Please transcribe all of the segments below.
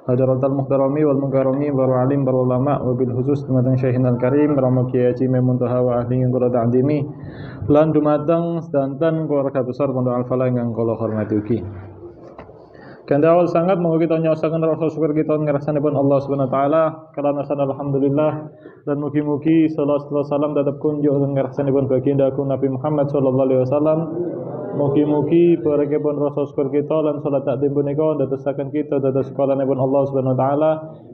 Hadratal muhtarami wal mukarrami baru alim baru ulama wabil khusus dumateng Syekhina al-Karim Rama Kiai Haji Muntaha wa ahli yang kula ta'zimi lan dumateng sedanten keluarga besar Pondok Al-Falah ingkang kula hormati ugi. Kanthi awal sangat monggo kita nyosaken rasa syukur kita ngrasanipun Allah Subhanahu wa taala kalana alhamdulillah dan mugi-mugi salawat salam tetep kunjuk ngrasanipun baginda Nabi Muhammad sallallahu alaihi wasallam. Mugi-mugi barakipun rasa syukur kita lan salat takdim punika ndadosaken kita dados sekolanipun Allah Subhanahu wa taala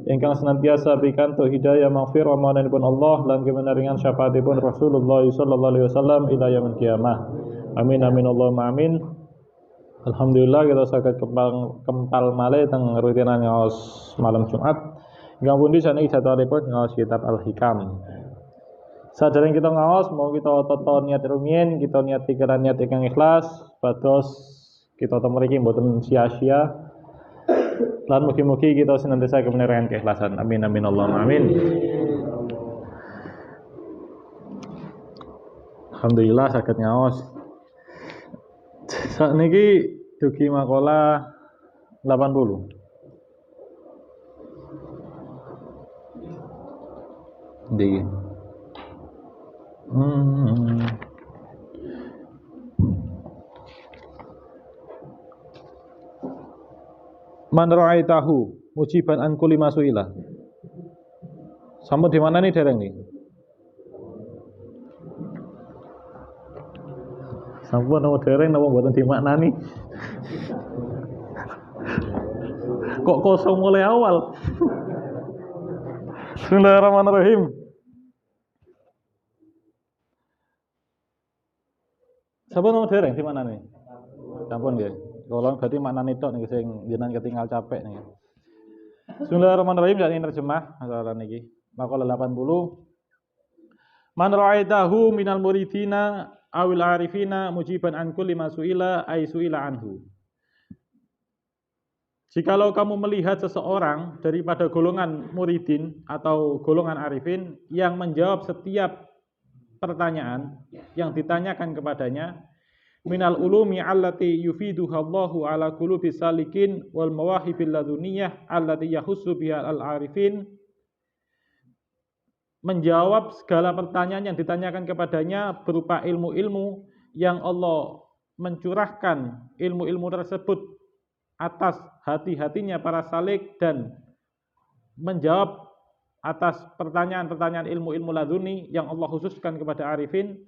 ingkang senantiasa pikantuk hidayah maghfirah mananipun Allah lan kebenaringan syafaatipun Rasulullah sallallahu alaihi wasallam ila yaumil qiyamah. Amin amin Allahumma amin. Alhamdulillah kita saged kempal malih teng rutinan ngaos malam Jumat. Ingkang pundi saniki jadwalipun ngaos kitab Al-Hikam. Sadèrèng kita ngaos mau kita toto niat rumiyin, kita niat pikiran niat ingkang ikhlas, pados kita temriki mboten sia-sia. Lan mugi-mugi kita senantiasa kebenaran keikhlasan. Amin amin Allahumma amin. Alhamdulillah saged ngaos. Sakniki dugi makalah 80. Ndi Man ra'aitahu mujiban an kulli masuila. Sampun di mana nih dereng nih? Sampun nama dereng napa mboten dimaknani? Kok kosong mulai awal? Bismillahirrahmanirrahim. Sampun nama dereng di mana nih? Sampun nggih. Kalau berarti maknane tok niki sing jenengan ketinggal capek niki. Bismillahirrahmanirrahim. Jadi terjemah masalah niki. Maqalah 80. Man ra'aitahu minal muridina awil arifina mujiban an kulli ma su'ila ay su'ila anhu. Jikalau kamu melihat seseorang daripada golongan muridin atau golongan arifin yang menjawab setiap pertanyaan yang ditanyakan kepadanya, minal ulumi allati yufiduha Allahu ala qulubi salikin wal mawahibil laduniyah allati yahussu biha al-arifin, menjawab segala pertanyaan yang ditanyakan kepadanya berupa ilmu-ilmu yang Allah mencurahkan ilmu-ilmu tersebut atas hati-hatinya para salik dan menjawab atas pertanyaan-pertanyaan ilmu-ilmu laduni yang Allah khususkan kepada arifin.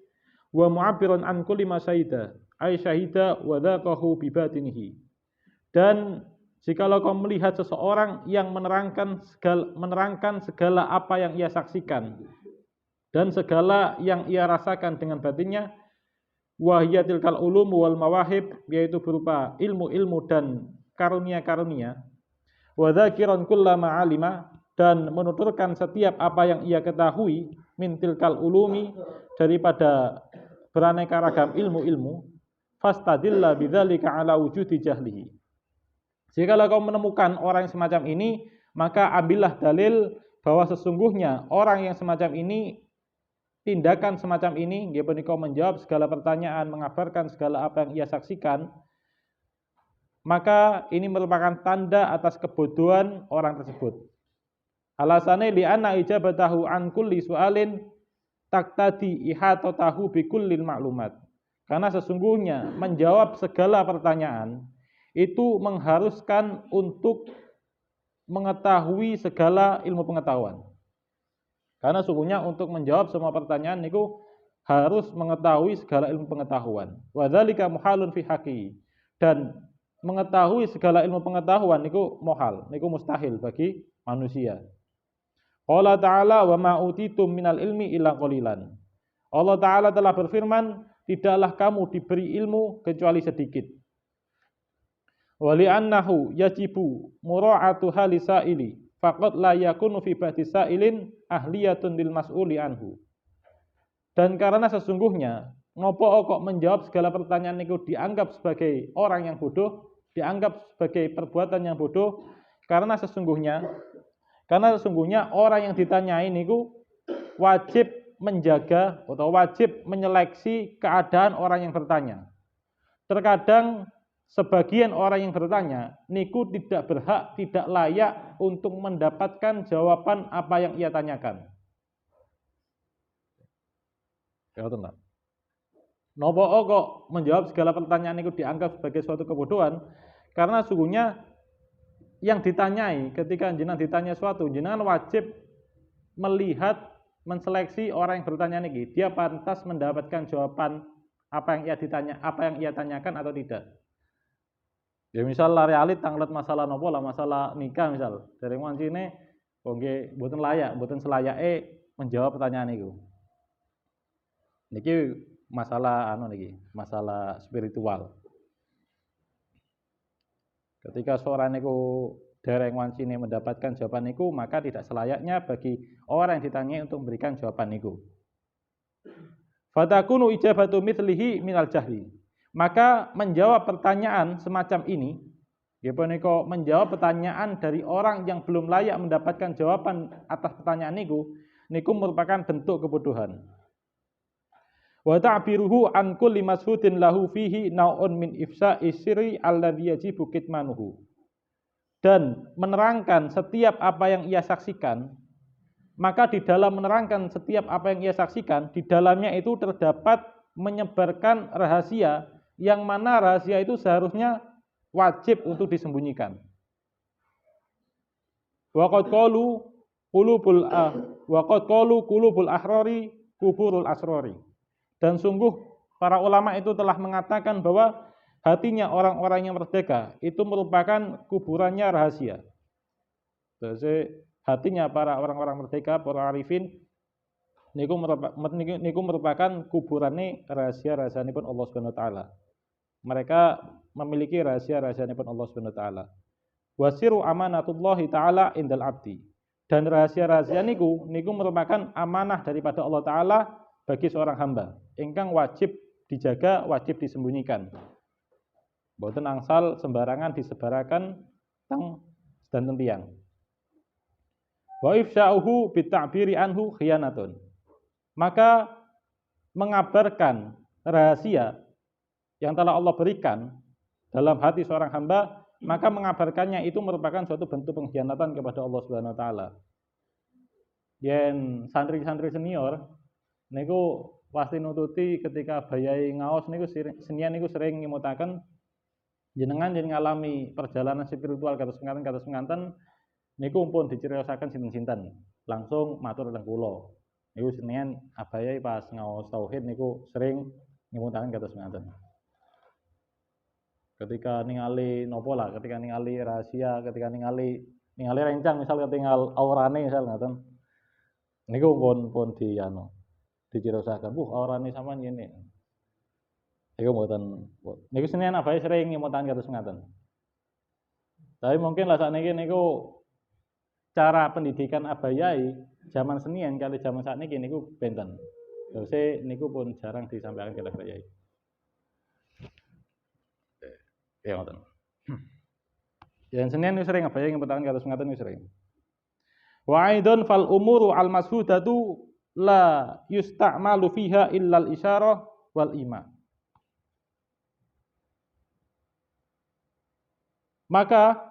Wa mu'abbiran an kulli ma syahida ay syahida wa dzaqahu bi batinihi. Dan jikalau kau melihat seseorang yang menerangkan segala apa yang ia saksikan dan segala yang ia rasakan dengan batinnya, wa hiya tilkal ulum wal mawahib, yaitu berupa ilmu-ilmu dan karunia-karunia, wa dzakiran kullama alima, dan menuturkan setiap apa yang ia ketahui, min tilkal ulumi, daripada beraneka ragam ilmu-ilmu, fastadilla bidzalika ala wujudi jahlihi. Jikalau kau menemukan orang yang semacam ini, maka ambillah dalil bahwa sesungguhnya orang yang semacam ini, tindakan semacam ini, dia kau menjawab segala pertanyaan, mengabarkan segala apa yang ia saksikan, maka ini merupakan tanda atas kebodohan orang tersebut. Alasannya li'anna ijabatahu an kulli su'alin taktadi ihatatahu bikullil maklumat. Karena sesungguhnya menjawab segala pertanyaan itu mengharuskan untuk mengetahui segala ilmu pengetahuan. Karena sesungguhnya untuk menjawab semua pertanyaan itu harus mengetahui segala ilmu pengetahuan. Wa dzalika muhalun fi haqqi. Dan mengetahui segala ilmu pengetahuan itu muhal, itu mustahil bagi manusia. Allah Ta'ala wa ma'utitum minal ilmi illa qalilan. Allah Ta'ala telah berfirman, tidaklah kamu diberi ilmu kecuali sedikit. Wa li'annahu yajibu mura'atu hali sa'ili faqad la yakunu fi ba'di sa'ilin ahliyatun lil mas'uli anhu. Dan karena sesungguhnya ngopo kok menjawab segala pertanyaan itu dianggap sebagai orang yang bodoh, dianggap sebagai perbuatan yang bodoh, karena sesungguhnya orang yang ditanyai niku wajib menjaga atau wajib menyeleksi keadaan orang yang bertanya. Terkadang sebagian orang yang bertanya niku tidak berhak, tidak layak untuk mendapatkan jawaban apa yang ia tanyakan. Ya betul. Nopo kok menjawab segala pertanyaan itu dianggap sebagai suatu kebodohan? Karena sungguhnya yang ditanyai, ketika jenengan ditanya suatu, jenengan wajib melihat, menseleksi orang yang bertanya niki, dia pantas mendapatkan jawaban apa yang ia ditanya, apa yang ia tanyakan atau tidak. Ya misal lari alit tanglet masalah nopo lah, masalah nikah misal, dari wancine, oke, boten layak, boten selayake menjawab pertanyaan itu. Niki masalah masalah spiritual. Ketika seorang niku dereng wancine mendapatkan jawaban niku, maka tidak selayaknya bagi orang yang ditanyai untuk memberikan jawaban niku. Fatakunu ijabatu mithlihi minal jahli. Maka menjawab pertanyaan semacam ini, menjawab pertanyaan dari orang yang belum layak mendapatkan jawaban atas pertanyaan niku merupakan bentuk kebodohan. Wa ta'biruhu an kulli mashhudin lahu fihi naun min ifsa'i sirri alladhi yajibu kitmanuhu. Dan menerangkan setiap apa yang ia saksikan, maka di dalam menerangkan setiap apa yang ia saksikan, di dalamnya itu terdapat menyebarkan rahasia yang mana rahasia itu seharusnya wajib untuk disembunyikan. Wa qad qalu qulubul ahrari kuburul asrori. Dan sungguh para ulama itu telah mengatakan bahwa hatinya orang-orang yang merdeka itu merupakan kuburannya rahasia. Jadi hatinya para orang-orang merdeka, para arifin niku merupakan kuburannya rahasia-rahasianipun Allah Subhanahu wa taala. Mereka memiliki rahasia-rahasianipun Allah Subhanahu wa taala. Wasiru amanatullahi taala indal abdi. Dan rahasia-rahasia niku merupakan amanah daripada Allah taala bagi seorang hamba, ingkang wajib dijaga, wajib disembunyikan. Boten angsal sembarangan disebarakan teng dan tentiang. Wa ifsya'uhu bita'biri anhu khiyanatun. Maka mengabarkan rahasia yang telah Allah berikan dalam hati seorang hamba, maka mengabarkannya itu merupakan suatu bentuk pengkhianatan kepada Allah Subhanahu wa taala. Yen santri-santri senior niku pasti nututi ketika bayai ngaos niku senian niku sering ngimutaken jenengan ngalami perjalanan spiritual kados nganten niku pun diciriosaken sinten-sinten langsung matur teng kula niku senian abayai pas ngaos tauhid niku sering ngimutaken kados nganten ketika ningali nopo lah, ketika ningali rahasia, ketika ningali rencang misal ketinggal aurane misal ngaten niku pun diciriosaken, aurane sampean ngene. Iku mboten. Niku senen abahe sering ngimutaken kados ngaten. Tapi mungkin lah sakniki niku cara pendidikan abayai zaman senian kali zaman sakniki niku benten. Terus niku pun jarang disampaikan kepada abayai. Ya ngoten. Yang senian niku sering abayai ngimutaken kados ngaten niku sering. Wa aidon fal umuru al mashhudatu la yusta'malu fiha illal isyarah wal ima. Maka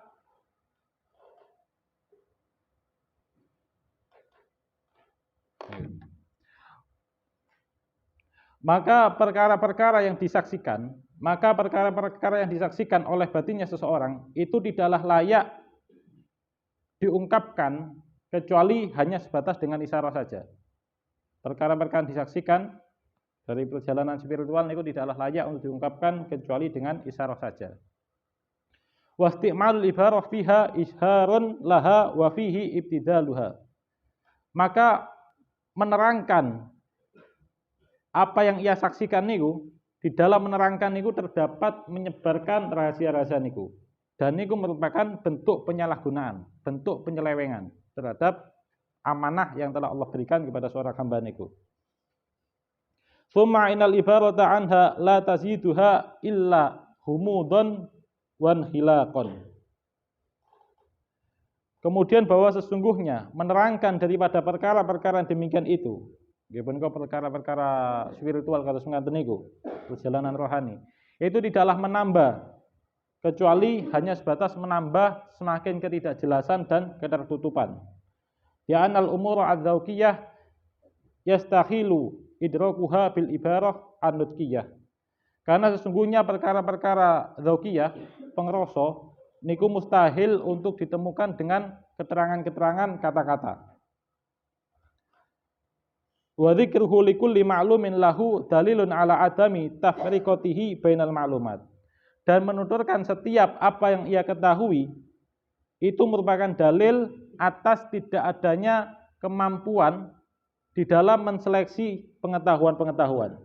perkara-perkara yang disaksikan, oleh batinnya seseorang itu tidaklah layak diungkapkan kecuali hanya sebatas dengan isyarat saja. Perkara-perkara disaksikan dari perjalanan spiritual itu tidaklah layak untuk diungkapkan kecuali dengan isyarat saja. Wasti'malul ibarah fiha isharun laha wa fihi ibtidaluha. Maka menerangkan apa yang ia saksikan niku, di dalam menerangkan niku terdapat menyebarkan rahasia-rahasia niku. Dan niku merupakan bentuk penyalahgunaan, bentuk penyelewengan terhadap amanah yang telah Allah berikan kepada seorang hamba niku. Summa inal ibarata anha la taziduha illa humudun wan hilaqon. Kemudian bahwa sesungguhnya menerangkan daripada perkara-perkara demikian itu, nggih perkara-perkara spiritual kados ngaten niku, perjalanan rohani, itu tidaklah menambah kecuali hanya sebatas menambah semakin ketidakjelasan dan ketertutupan. Ya anal umur adzauqiyah yastahilu idrakuha bil ibarah an-nutqiyah. Karena sesungguhnya perkara-perkara zauqiyah, pengrasa, niku mustahil untuk ditemukan dengan keterangan-keterangan kata-kata. Wa dzikruhu likulli ma'lumin lahu dalilun ala adami tafriqatihi bainal ma'lumat. Dan menuturkan setiap apa yang ia ketahui itu merupakan dalil atas tidak adanya kemampuan di dalam menseleksi pengetahuan-pengetahuan.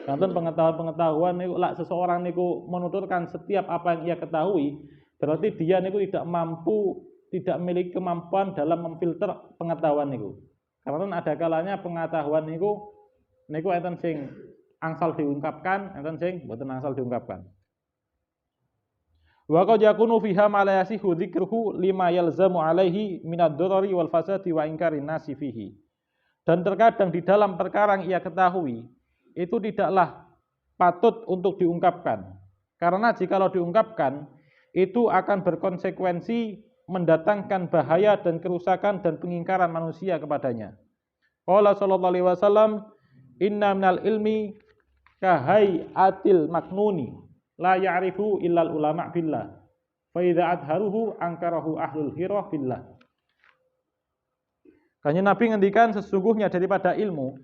Kanten pengetahuan-pengetahuan niku lak seseorang niku menuturkan setiap apa yang ia ketahui, berarti dia niku tidak mampu, tidak memiliki kemampuan dalam memfilter pengetahuan niku. Karena ada kalanya pengetahuan niku enten sing angsal diungkapkan, enten sing mboten angsal diungkapkan. Wa qad yakunu fiha ma la yasihu dzikruhu lima yalzamu alaihi minad darari wal fasadi wa inkarin nasi fihi. Dan terkadang di dalam perkara yang ia ketahui itu tidaklah patut untuk diungkapkan. Karena jikalau diungkapkan itu akan berkonsekuensi mendatangkan bahaya dan kerusakan dan pengingkaran manusia kepadanya. Qala sallallahu alaihi wasallam, "Inna minal ilmi kahai'atil maknuni la ya'rifu illal ulama billah. Fa idza adharuhu ankarahu ahlul hirah billah." Kanjeng Nabi ngendikan sesungguhnya daripada ilmu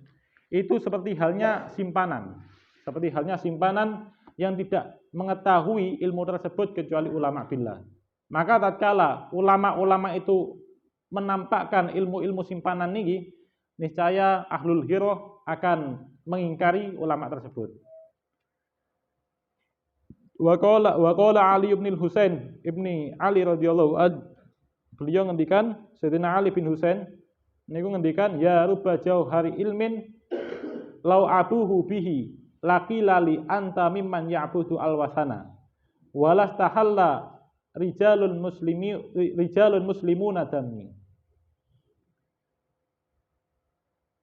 itu seperti halnya simpanan. Seperti halnya simpanan yang tidak mengetahui ilmu tersebut kecuali ulama billah. Maka tatkala ulama-ulama itu menampakkan ilmu-ilmu simpanan niki, niscaya ahlul hirah akan mengingkari ulama tersebut. Wa qala Ali bin Husain ibni Ali radhiyallahu anhu, beliau ngendikan, Sayyidina Ali bin Husain niku ngendikan, ya rubba jauhari ilmin lau abuhu bihi laqilali anta mimman ya'budu alwasana walastahalla rijalun muslimuna dammi.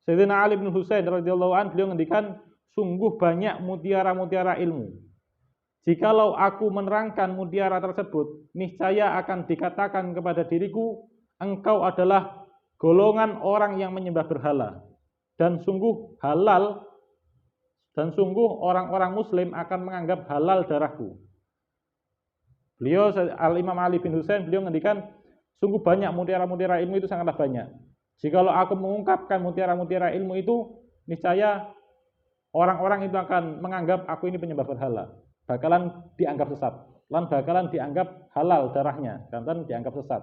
Sayyidina Ali bin Husain radhiyallahu anhu beliau ngendikan, sungguh banyak mutiara-mutiara ilmu. Jikalau aku menerangkan mutiara tersebut, niscaya akan dikatakan kepada diriku, engkau adalah golongan orang yang menyembah berhala. Dan sungguh halal, dan sungguh orang-orang muslim akan menganggap halal darahku. Beliau Al-Imam Ali bin Husain beliau ngendikan, sungguh banyak mutiara-mutiara ilmu itu sangatlah banyak. Jikalau aku mengungkapkan mutiara-mutiara ilmu itu, niscaya orang-orang itu akan menganggap aku ini penyembah berhala. Bakalan dianggap sesat, lan bakalan dianggap halal darahnya, dan dianggap sesat.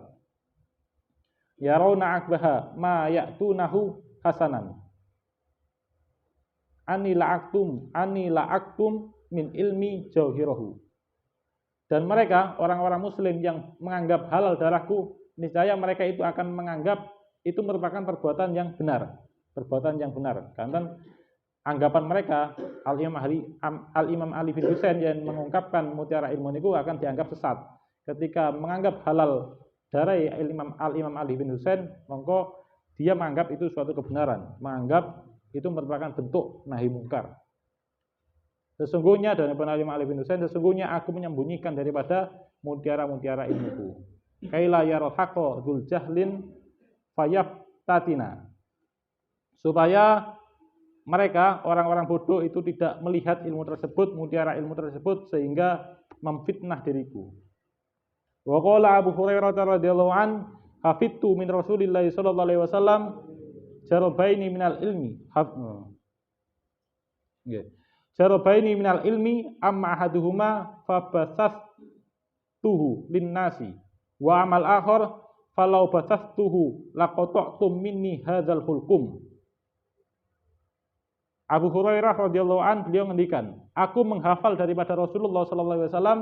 Yarawna akbaha ma ya'tunahu hasanan. Ani la'aktum min ilmi jauhirahu. Dan mereka, orang-orang muslim yang menganggap halal darahku, niscaya mereka itu akan menganggap itu merupakan perbuatan yang benar. Perbuatan yang benar. Karena anggapan mereka, Al-Imam Ali bin Husain yang mengungkapkan mutiara ilmu itu akan dianggap sesat. Ketika menganggap halal darah Al-Imam Ali bin Husain, maka dia menganggap itu suatu kebenaran. Menganggap itu merupakan bentuk nahi mungkar. Sesungguhnya dari Al-Imam Ali bin Husain, sesungguhnya aku menyembunyikan daripada mutiara-mutiara ilmuku. Kaila yarul haqqa dzul jahlin fayaftatina. Supaya mereka, orang-orang bodoh itu tidak melihat ilmu tersebut, mutiara ilmu tersebut, sehingga memfitnah diriku. Wa qala Abu Hurairah radhiyallahu an, hafidtu min Rasulillah sallallahu alaihi wasallam jarabaini minal ilmi. Jarabaini minal ilmi amma ahaduhuma fabasastuhu linnasi wa amal akhar falau basastuhu laqata'tum minni hadzal hulqum. Abu Hurairah radhiyallahu an beliau ngendikan, aku menghafal daripada Rasulullah sallallahu alaihi wasallam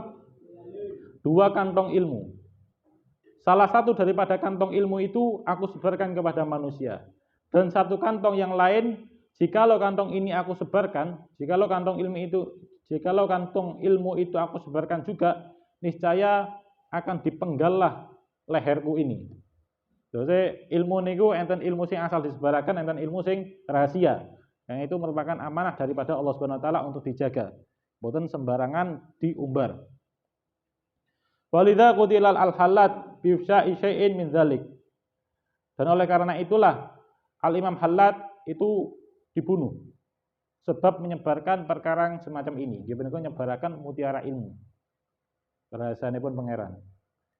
dua kantong ilmu. Salah satu daripada kantong ilmu itu aku sebarkan kepada manusia. Dan satu kantong yang lain, jikalau kantong ini aku sebarkan, jikalau kantong ilmu itu aku sebarkan juga, niscaya akan dipenggallah leherku ini. Jadi ilmu niku enten ilmu sing asal disebarakan, enten ilmu sing rahasia. Yang itu merupakan amanah daripada Allah Subhanahu wa taala untuk dijaga. Boten sembarangan diumbar. Walidza qutilal al-Hallat bi ifsya'i syai'in min dzalik. Dan oleh karena itulah Al-Imam Hallad itu dibunuh sebab menyebarkan perkara semacam ini. Dia benar menyebarkan mutiara ilmu. Rahasanipun pangeran.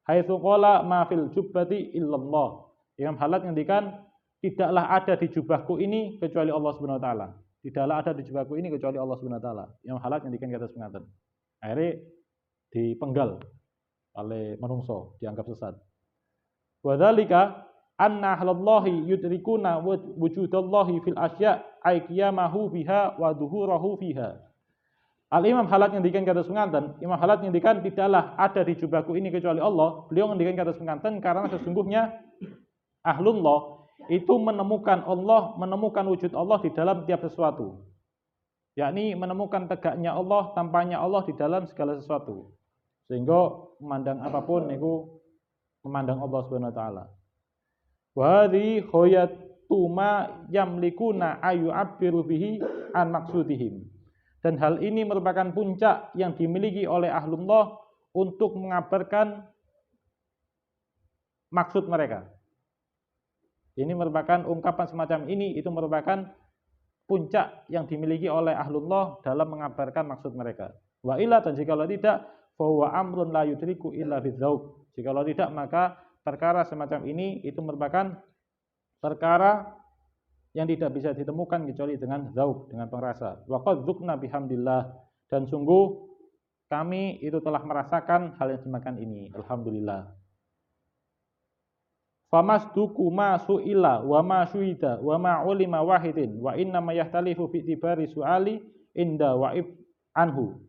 Haitsu qala ma fil jubbati illallah. Imam Hallad ngendikan tidaklah ada di jubahku ini kecuali Allah Subhanahu wa taala. Tidaklah ada di jubahku ini kecuali Allah Subhanahu wa taala. Imam Hallad ngendikan kata semacam. Akhirnya dipenggal oleh manungso, dianggap sesat. Wa dzalika anna ahlallahi yudrikuna wujudallahi fil asya' ay qiyamahu biha wa dhuhurahu fiha. Al-Imam Hallad ngendikan kata sunganten, Imam Hallad ngendikan tidaklah ada di jubahku ini kecuali Allah. Beliau ngendikan kata sunganten karena sesungguhnya ahlullah itu menemukan Allah, menemukan wujud Allah di dalam tiap sesuatu. Yakni menemukan tegaknya Allah, tampaknya Allah di dalam segala sesuatu. Sehingga memandang apapun itu memandang Allah Subhanahu wa taala. Wa hadhi khayatu ma yamlikuna ayu abbiru bihi an maksudihim. Dan hal ini merupakan puncak yang dimiliki oleh ahlullah untuk mengabarkan maksud mereka. Ini merupakan ungkapan semacam ini, itu merupakan puncak yang dimiliki oleh ahlullah dalam mengabarkan maksud mereka. Wa illa, dan jikalau tidak, fa huwa amrun la yudriku illa bidzauq. Jikalau tidak, maka perkara semacam ini itu merupakan perkara yang tidak bisa ditemukan kecuali dengan zauq, dengan pengrasa. Wa qad dzukna bihamdillah, dan sungguh kami itu telah merasakan hal yang semacam ini. Alhamdulillah. Famasduku ma su'ila wa ma syuhida wa ma ulima wahidin wa inna ma yahtalifu fi tibari su'ali inda wa'if anhu.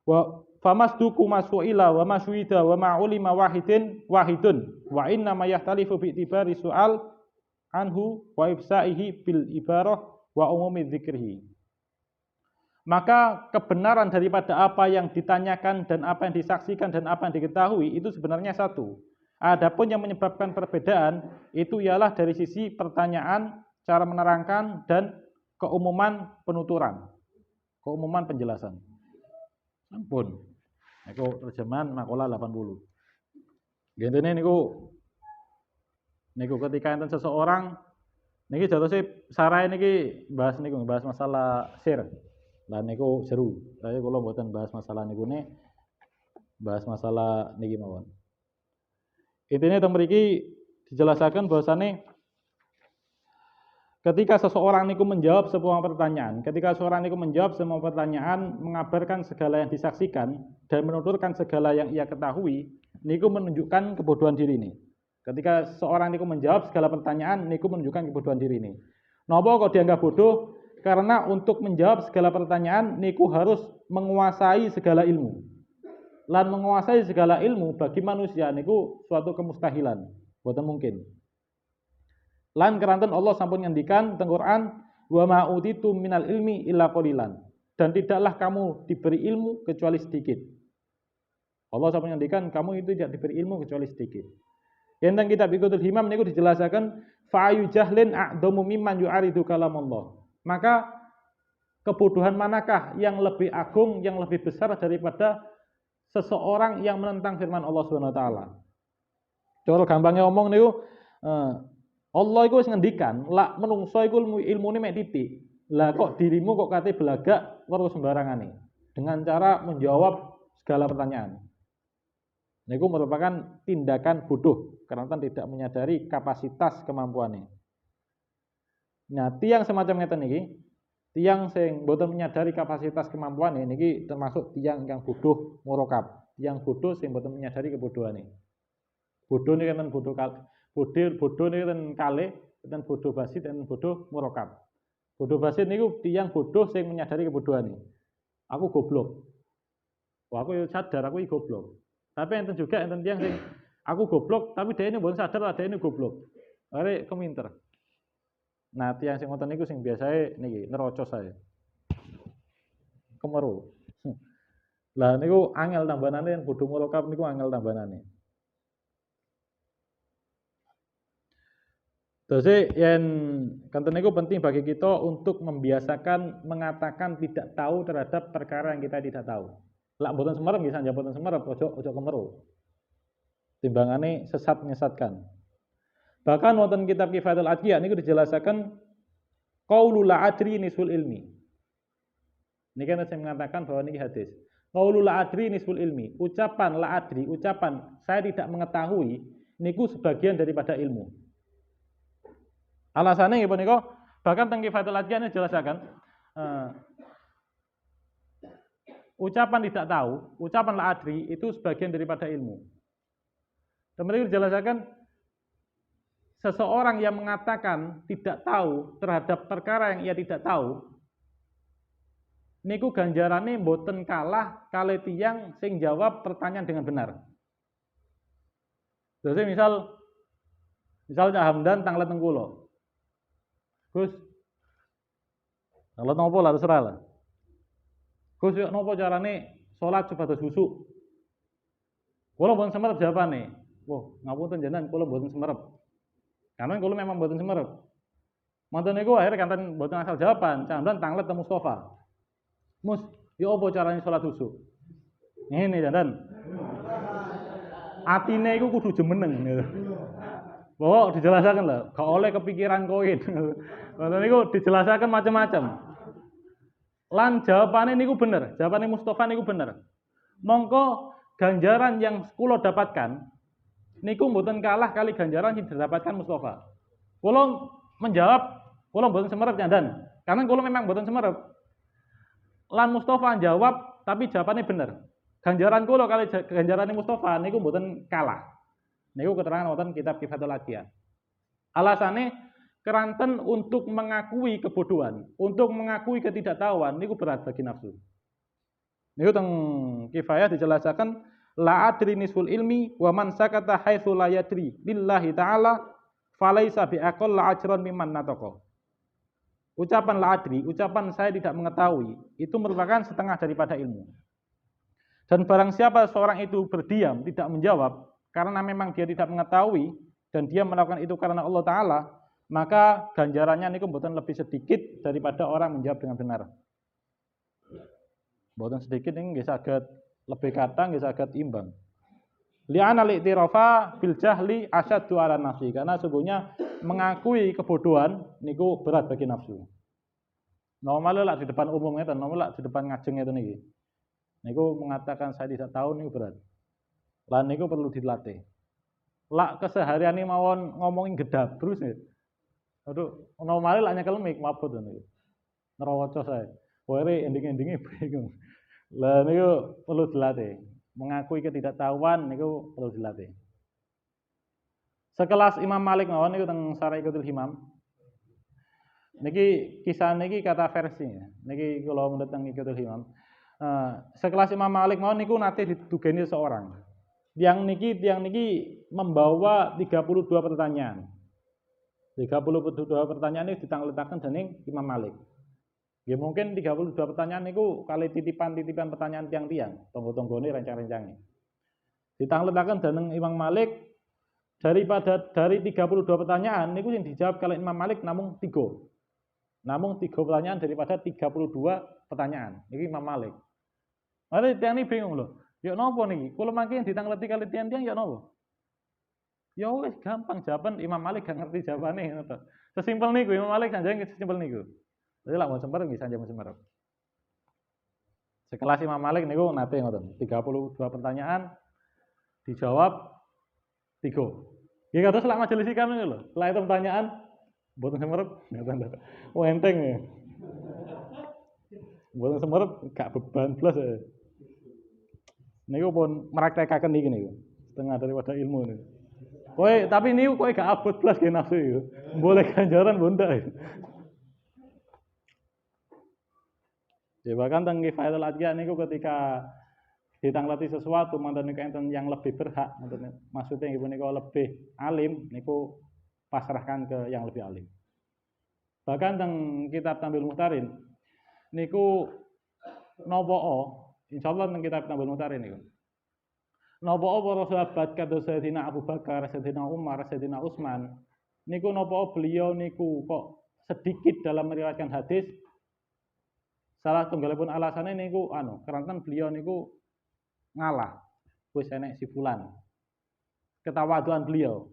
Wa famasduku ma su'ila wa ma syuhida wa ma ulima wahidun wa inna ma yahtalifu fi tibari su'al anhu wa ifsa'ihi bil ibarah wa umumi dzikrihi. Maka kebenaran daripada apa yang ditanyakan dan apa yang disaksikan dan apa yang diketahui itu sebenarnya satu. Adapun yang menyebabkan perbedaan itu ialah dari sisi pertanyaan, cara menerangkan, dan keumuman penuturan, keumuman penjelasan. Ampun, niku terjemahan makalah 80. Gentene niku ketika enten seseorang niki jatuhnya sarai niki bahas masalah sir. Lah niku seru. Saya kula mboten bahas masalah niku ne, bahas masalah niki mawon. Intinya teng mriki dijelaskan bahwasane ketika seseorang niku menjawab semua pertanyaan, mengabarkan segala yang disaksikan dan menuturkan segala yang ia ketahui, niku menunjukkan kebodohan diri ini. Ketika seorang niku menjawab segala pertanyaan, niku menunjukkan kebodohan diri ini. Napa kok dianggap bodoh? Karena untuk menjawab segala pertanyaan niku harus menguasai segala ilmu. Lan menguasai segala ilmu bagi manusia niku suatu kemustahilan, boten mungkin. Lan keranten Allah sampun ngendikan teng Quran, wa ma utitu minal ilmi illa qalilan. Dan tidaklah kamu diberi ilmu kecuali sedikit. Allah sampun ngendikan kamu itu tidak diberi ilmu kecuali sedikit. Yen teng kitab Iqatul Himam niku dijelaskan fa ayu jahlin a'damu mimman yu'aridu kalamullah. Maka kebodohan manakah yang lebih agung, yang lebih besar daripada seseorang yang menentang firman Allah Subhanahu wa taala. Cara gampangnya ngomong niku Allah iku wis ngendikan, lak menungso iku ilmune mek titik. Lah kok dirimu kok kate belagak weruh sembarangane dengan cara menjawab segala pertanyaan. Niku merupakan tindakan bodoh karena tidak menyadari kapasitas kemampuannya. Nah, tiang semacam ngeten niki, tiang sing boten menyadari kapasitas kemampuannya niki termasuk tiang yang bodoh murokab, tiang bodoh sing boten menyadari kebodohannya. Bodoh niki enten bodoh niki enten kalih, enten bodoh basit, enten bodoh murokab. Bodoh basit niku tiang bodoh sing menyadari kebodohannya. Aku goblok. Wah, aku sadar aku iki goblok. Tapi enten juga enten tiang sing aku goblok tapi dhekne mboten sadar dhekne goblok. Are keminter. Nah, tiang sing ngoten niku sing biasae niki nerocos saya. Kemeru. Lah niku angel tambanane bodho murokab niku angel tambanane. Terus yen kanten niku penting bagi kita untuk membiasakan mengatakan tidak tahu terhadap perkara yang kita tidak tahu. Lak mboten semerep nggih sanjang mboten semerep ojo kemeru. Timbangane sesat menyesatkan. Bahkan wonten kitab Kifayatul Adqiya niku dijelasaken qaulul la adri nisful ilmi. Niki kan saya mengatakan bahwa niki hadis. Qaulul la adri nisful ilmi. Ucapan la adri, ucapan saya tidak mengetahui niku sebagian daripada ilmu. Alasannya nggih punika bahkan teng Kifayatul Adqiya ini dijelasaken ucapan tidak tahu, ucapan la adri itu sebagian daripada ilmu. Kemudian dijelaskan seseorang yang mengatakan tidak tahu terhadap perkara yang ia tidak tahu, niku ganjarane mboten kalah kali tiyang sing jawab pertanyaan dengan benar. Jadi misal Cak Hamdan tanglet teng kula. Gus, tanglet nopo lah terserah lah. Gus, yo nopo carane salat supados khusuk? Kula mboten semerep jawabane. Wah, ngapunten jenengan kula mboten semerep. Karena kula memang mboten semerep. Mboten niku akhirnya kanten mboten asal jawaban, Cak Hamdan tanglet teng Mustofa. Mus, yo apa carane salat khusuk? Ngene jantan. Atine iku kudu jemeneng gitu. Pokok dijelasaken lho, gak oleh kepikiran koin. Ngoten niku dijelasaken macam-macam. Lan jawabane niku bener, jawabane Mustofa niku bener. Mongko ganjaran yang kula dapatkan niku mboten kalah kali ganjaran yang didapatkan Mustofa. Kula menjawab, kula mboten semerep jandan. Karena kula memang mboten semerep. Lan Mustofa jawab, tapi jawabannya bener. Ganjaran kula kali ganjarane Mustofa niku mboten kalah. Niku keterangan wonten kitab Kifayatul Adqiya. Alasane keranten untuk mengakui kebodohan, untuk mengakui ketidaktahuan niku berat bagi nafsu. Niku teng Kifayah dijelaskan la adri nisful ilmi wa man sakata haitsu la yadri lillahi ta'ala falaisa bi aqall la ajran mimman nataqa. Ucapan la adri, ucapan saya tidak mengetahui, itu merupakan setengah daripada ilmu. Dan barang siapa seorang itu berdiam, tidak menjawab, karena memang dia tidak mengetahui, dan dia melakukan itu karena Allah Ta'ala, maka ganjarannya niku mboten lebih sedikit daripada orang menjawab dengan benar. Mboten sedikit ini nggih saged lebih kata nggih saged imbang. Li'ana li'tirafa bil jahli asyaddu 'ala nafsi, karena sesungguhnya mengakui kebodohan niku berat bagi nafsu. Normal lah di depan umum ngeten, normal lah di depan ngajeng ngeten niki. Niku mengatakan saya tidak tahu niku berat. Lan niku perlu dilatih. Lak keseharian ini mawon ngomongin gedap terus ya. Aduh, normal lah nyekel mik mabut niku. Nerawaca saya. Wore ending-endinge bingung. Lah niku perlu dilatih. Mengakui ketidaktahuan niku perlu dilatih. Sekelas Imam Malik mawon niku teng Saraikatul Himam. Niki kisah niki kata versinya. Niki kula menurut teng Ikatul Himam. Sekelas Imam Malik mawon niku nate ditugeni seorang. Tiang niki membawa 32 pertanyaan. 32 pertanyaan ini ditangletaken dening Imam Malik. Ya mungkin 32 pertanyaan niku kali titipan-titipan pertanyaan tiang-tiang, tonggo-tonggone rencang-rencange. Ditangletaken dening Imam Malik dari 32 pertanyaan niku yang dijawab kali Imam Malik namung 3. Namung 3 pertanyaan daripada 32 pertanyaan. Niki Imam Malik. Mari tiang ini bingung loh. Ya napa niki? Kula mangke ditangleti kali tiang-tiang ya napa? Ya wis gampang jawaban Imam Malik gak ngerti jawabane ngono to. Sesimpel niku Imam Malik sanjane sesimpel niku. Jadi lak mau sembarang bisa sanjang sembarang. Sekelas Imam Malik niku nate ngoten. 32 pertanyaan dijawab 3. Ya kados lak majelis ikam niku lho. Setelah itu pertanyaan mboten semerep ngoten lho. Oh enteng ya. Mboten semerep gak beban blas ya. Niku pun meraktekaken niki niku. Setengah daripada ilmu niku. Kowe tapi niku kowe gak abot blas ge nafsu iku. Boleh ganjaran bondak. Ya bahkan teng Kifayatul Adqiya niku ketika ditangleti sesuatu mantan niku enten yang lebih berhak, maksudnya ibu niku lebih alim niku pasrahkan ke yang lebih alim. Bahkan teng kitab Tambil Muhtarin niku nopo insyaallah teng kitab Tambil Muhtarin niku. Nopo para sahabat kados Sayyidina Abu Bakar, Sayyidina Umar, Sayyidina Utsman niku nopo beliau niku kok sedikit dalam meriwayatkan hadis. Salah tunggalipun alasannya niku keranten beliau niku ngalah. Wis enek si fulan. Ketawaduan beliau.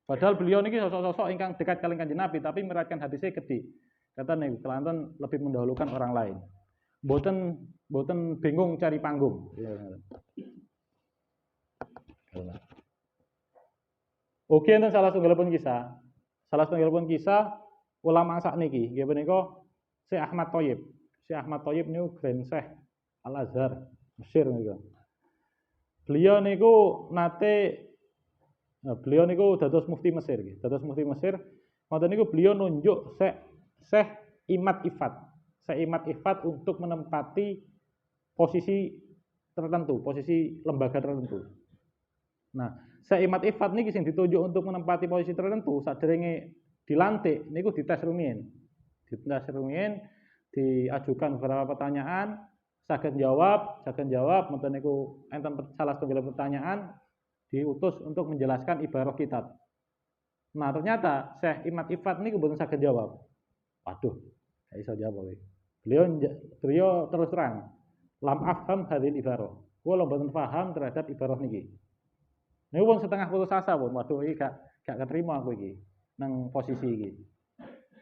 Padahal beliau niki sosok-sosok ingkang dekat kalian Kanjeng Nabi tapi meriwayatkan hadisnya gede. Kata nih, kelantan lebih mendahulukan orang lain. Boten bingung cari panggung. Oke, enten salah setunggalipun kisah. Salah setunggalipun kisah ulama sakniki, nggih menika Syekh Ahmad Thoyyib. Syekh Ahmad Thoyyib niku Grand Syekh Al Azhar Mesir niku. Beliau niku dados mufti Mesir nggih. Dados mufti Mesir. Wonten niku beliau nunjuk Syekh Imad Ifat. Syekh Imad Ifat untuk menempati posisi tertentu, posisi lembaga tertentu. Nah, Syekh Imad Ifat niki sing ditunjuk untuk menempati posisi tertentu saderenge dilantik niku dites rumiyin. Dites rumiyin, diajukan beberapa pertanyaan, saged jawab, mboten niku enten salah setunggal pertanyaan diutus untuk menjelaskan ibarah kitab. Nah, ternyata Syekh Imad Ifat niku mboten saged jawab. Waduh, gak iso jawab iki. Beliau terus terang, lam afham hadil ibarah. Kula mboten paham terhadap ibarah niki. Niku pun setengah putus asa pun. Waduh iki gak keterima aku iki nang posisi iki.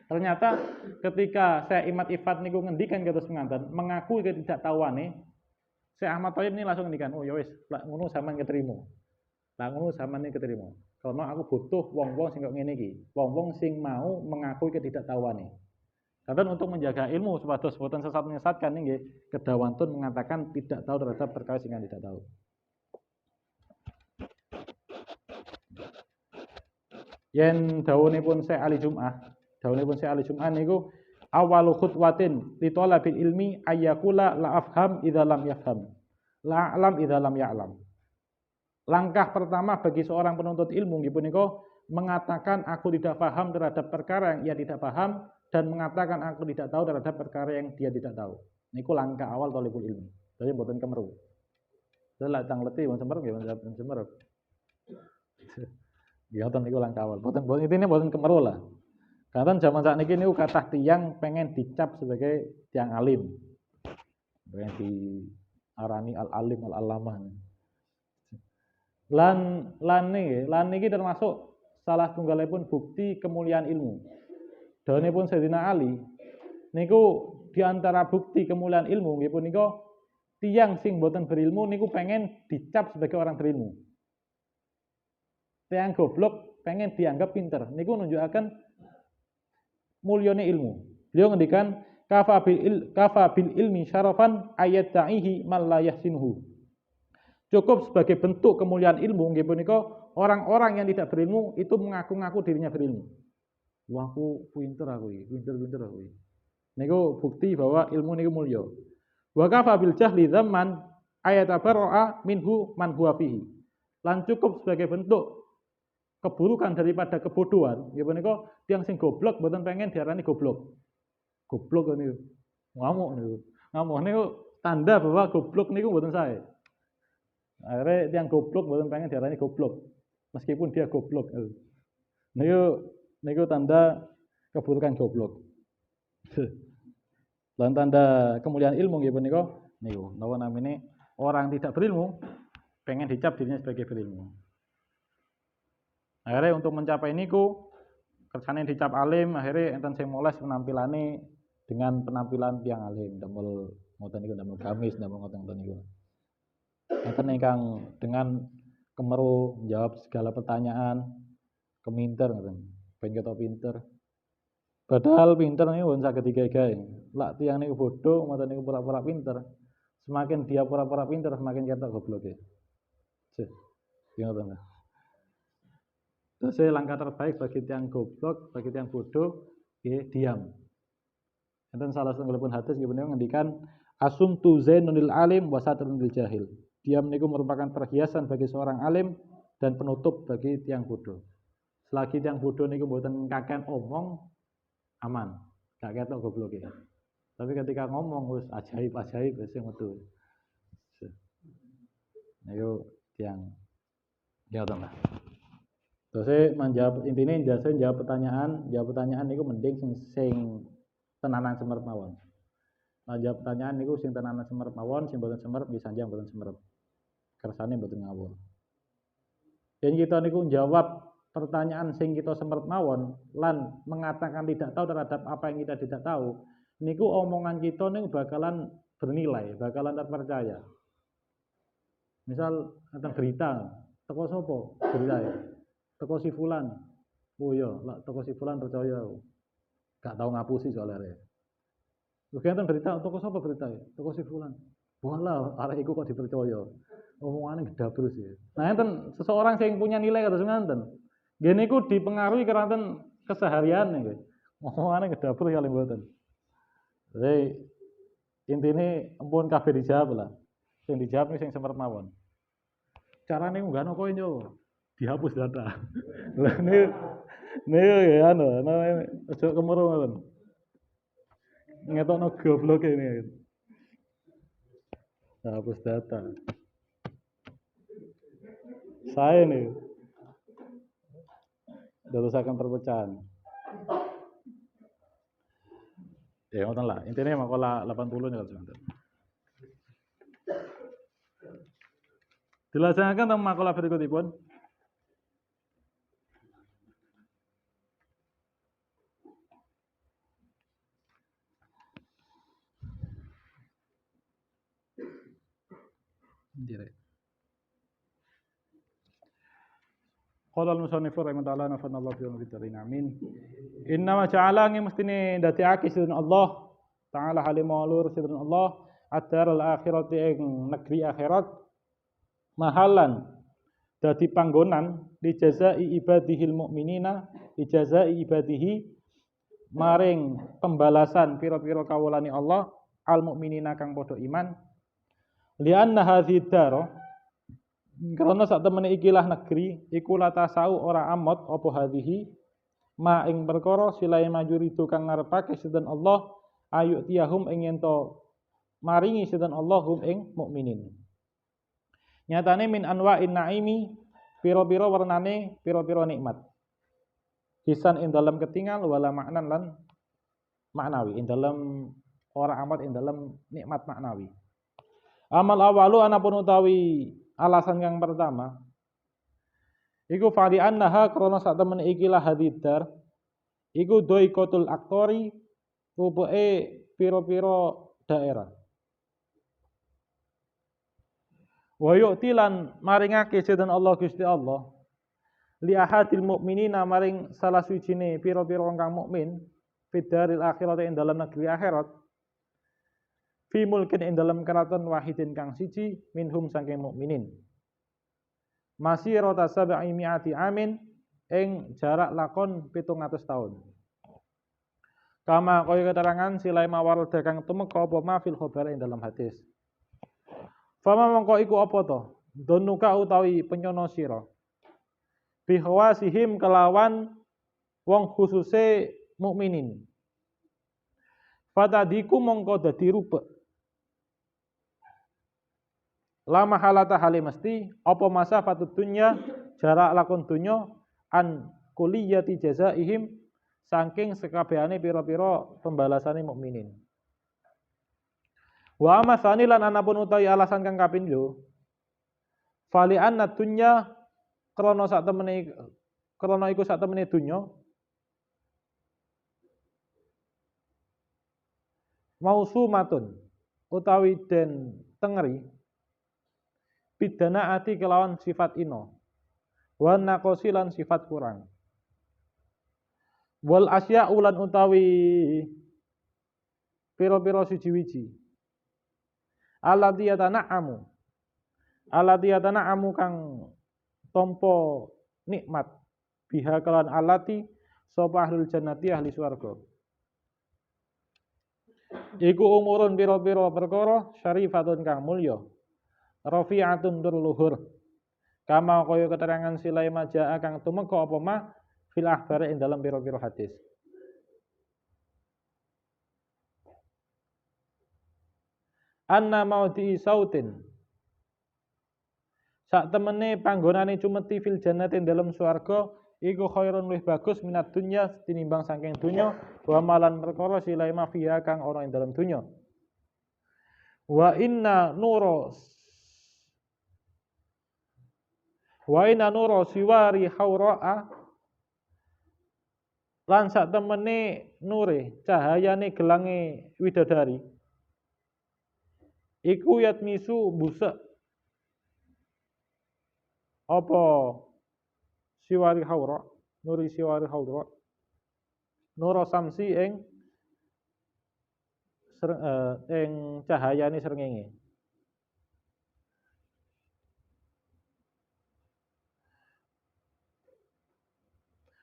Ternyata ketika Syekh Imad Ifat niku ngendikan kados penganten, mengakui ketidaktahuane, Syekh Ahmad Thoyyib ini langsung ngendikan, "Oh ya wis, lak ngono sampean keterima." Lah ngono sampean keterima. Karena aku butuh wong-wong sing kok ngene iki, wong-wong sing mau mengakui ketidaktahuane. Dan untuk menjaga ilmu supados boten sesat menyesatkan nggih, kedawantun mengatakan tidak tahu terhadap perkara sing tidak tahu. Yen dawuhipun Syekh Ali Jum'ah niku awalu khutwatin li talabil ilmi ayyakula la afham idza lam yafham, la a'lam idza lam ya'lam. Langkah pertama bagi seorang penuntut ilmu nggih punika mengatakan aku tidak paham terhadap perkara yang ia tidak paham dan mengatakan aku tidak tahu terhadap perkara yang dia tidak tahu. Niku langkah awal thalibul ilmi. Dadi mboten kemeru. Lha tang leti wong semerep nggih wong semerep. Ya ngoten niku langkah awal. Boten intine boten kemeru lah. Karena zaman sakniki niku kathah tiyang pengen dicap sebagai tiyang alim. Pengen diarani al-alim al-allamah. Lan niki termasuk salah tunggalipun bukti kemuliaan ilmu. Dawuhipun Sayyidina Ali niku diantara bukti kemuliaan ilmu nggih punika tiyang sing boten berilmu niku pengen dicap sebagai orang berilmu. Tiyang goblok pengen dianggap pinter. Niku nunjukaken mulyane ilmu. Beliau ngendikan kafa bil ilmi syarafan ayat da'ihi man la yahsinuhu. Cukup sebagai bentuk kemuliaan ilmu nggih punika orang-orang yang tidak berilmu itu mengaku-ngaku dirinya berilmu. Wah, aku pinter aku iki, pinter aku iki. Niku bukti bahwa ilmu niku mulya. Wa kafa bil jahli zaman ayat barra'a minhu man huwa fihi. Lan cukup sebagai bentuk keburukan daripada kebodohan, nggih punika tiyang sing goblok mboten pengen diarani goblok. Goblok niku. Ngamuk niku. Ngamuk niku tanda bahwa goblok niku mboten sae. Akhirnya tiyang goblok mboten pengen diarani goblok. Meskipun dia goblok. Niku tanda keburukan goblok. Dan tanda kemuliaan ilmu nggih punika niku napa namine orang tidak berilmu pengen dicap dirinya sebagai berilmu. Akhirnya untuk mencapai niku kersane dicap alim, akhirnya enten sing moles penampilane dengan penampilan tiyang alim, damel ngoten niku, damel gamis, damel ngoten niku. Enten ingkang dengan kemeru jawab segala pertanyaan, keminter ngoten. Ben ketok pinter. Padahal pinter niku mboten saged digawe. Lak tiyang niku bodoh, ngoten niku pura-pura pinter. Semakin dia pura-pura pinter, semakin ketok gobloke. Ngoten. Terus langkah terbaik bagi tiyang goblok, bagi tiyang bodoh, diam. Enten salah satunggalipun hadis nggih punika ngendikan asumtu zainul alim wa satrul jahil. Diam niku merupakan perhiasan bagi seorang alim dan penutup bagi tiyang bodoh. Selagi tiyang bodoh niku mboten kakean omong, aman. Gak ketok gobloke. Tapi ketika ngomong wis ajaib wis metu. Niku tiyang ya to, Mbak. Terus menjawab intinya jasa jawab pertanyaan niku mending sing tenanan semerep mawon. Nah, jawab pertanyaan niku sing tenanan semerep mawon, sing boten semerep disanjang boten semerep. kersane mboten ngawur. Dan kita niku jawab pertanyaan sing kita sempat mawon lan mengatakan tidak tahu terhadap apa yang kita tidak tahu, niku omongan kita niku bakalan bernilai, bakalan terpercaya. Misal ada berita, teko sapa? Berita ya. Teko si fulan. Oh iya, lah teko si fulan percaya. Gak tahu ngapusi soalnya. Kegiatan berita, teko sapa berita ya? Teko si fulan. Walah, arek iku kok dipercaya. Omongannya gede terus ya. Nah, enten seseorang yang punya nilai kados ngaten. Nggih niku dipengaruhi karena keseharian nggih. Omongannya gede terus kali mboten. Jadi intine ampun kabeh dijawab lah. Sing dijawab sing sempat mawon. Carane ngunggahno koin yo dihapus data. Lah niku ya anu, aja kemuru ngoten. Ngetokno goblok ini. Hapus data. Saya nih dadosaken perpecahan. Ya ngoten lah, intinya makalah 80 nya kalau semanten. Dilaksanakan tentang makalah berikutipun. Direk. Qala al-musannif rahimahullah nafanallahu fi dzikrin amin. Inna ma ja'ala ngi mestine ndadekake sidin Allah taala halimulur sidin Allah ad-darul akhirati ing negeri akhirat mahalan dadi panggonan dijazai ibadihil mukminina dijazai ibadihi maring pembalasan pira-pira kawulane Allah al mukminina kang padha iman lianna hadhihi dar karena sak temene ikilah negeri iku latasau ora amot apa hadhihi ma ing perkara silai majuridu kang ngarepake sedan Allah ayu tiyahum ing ento maringi sedan Allah hum ing mukminin. Nyatane min anwa'in naimi pira-pira warnane pira-pira nikmat. Hisan ing dalam ketinggal wala maknan lan maknawi ing dalam ora amat ing dalam nikmat maknawi. Amal awalu anapun utawi alasan yang pertama iku fali annaha krana sak temen ikilah hadidar iku doikotul aktori rupuke pira-pira daerah wa yu'tilan maringake sedan Allah Gusti Allah li ahadil mukminina maring salah suwijine pira-pira kang mukmin fidaril akhirat ing dalam negeri akhirat fi mulkin ing dalam keraton wahidin kang siji minhum saking mukminin masirata sab'i mi'ati amin ing jarak lakon 700 tahun kama kaya keterangan silai mawar kang tumeka apa ma fil khabar ing dalam hadis fama mongko iku apa to donuka utawi penyono sira bihawasihim kelawan wong khususe mukminin fatadiku mongko dadi rubek lama halata hale mesti apa masa fatut dunya jarak lakon dunya an kuliyati jazaihim saking sekabehane pira-pira pembalasane mukminin. Wa amasani lan anapun utawi alasan kang kapindho fali anna dunya krana sak temene krana iku sak temene dunya mausumatun utawi den tengeri bidana ati kelawan sifat ino wa naqosi lan sifat kurang wal asya ulan utawi pira-pira siji-wiji allati yatana'amu kang tampa nikmat biha kalan allati sapa ahlul jannati ahli swarga iku umurun pira-pira perkara syarifatun kang mulya rafi'atun dur luhur kama kaya keterangan silai majaa kang tumeka apa mah fil akhbar ing dalam pira-pira hadis anna maudi sautin sak temene panggonane cumeti fil jannati ing dalam swarga iku khairun luwih bagus minat dunya tinimbang saking dunya wa malan perkara silai mafia kang ana ing dalam dunya wa inna nuro Wa inna nura siwari haura'a lan sak temene nure cahayane gelange widadari iku yatmisu busek apa siwari haura nuri siwari haura nura samsi ing cahayane srengenge.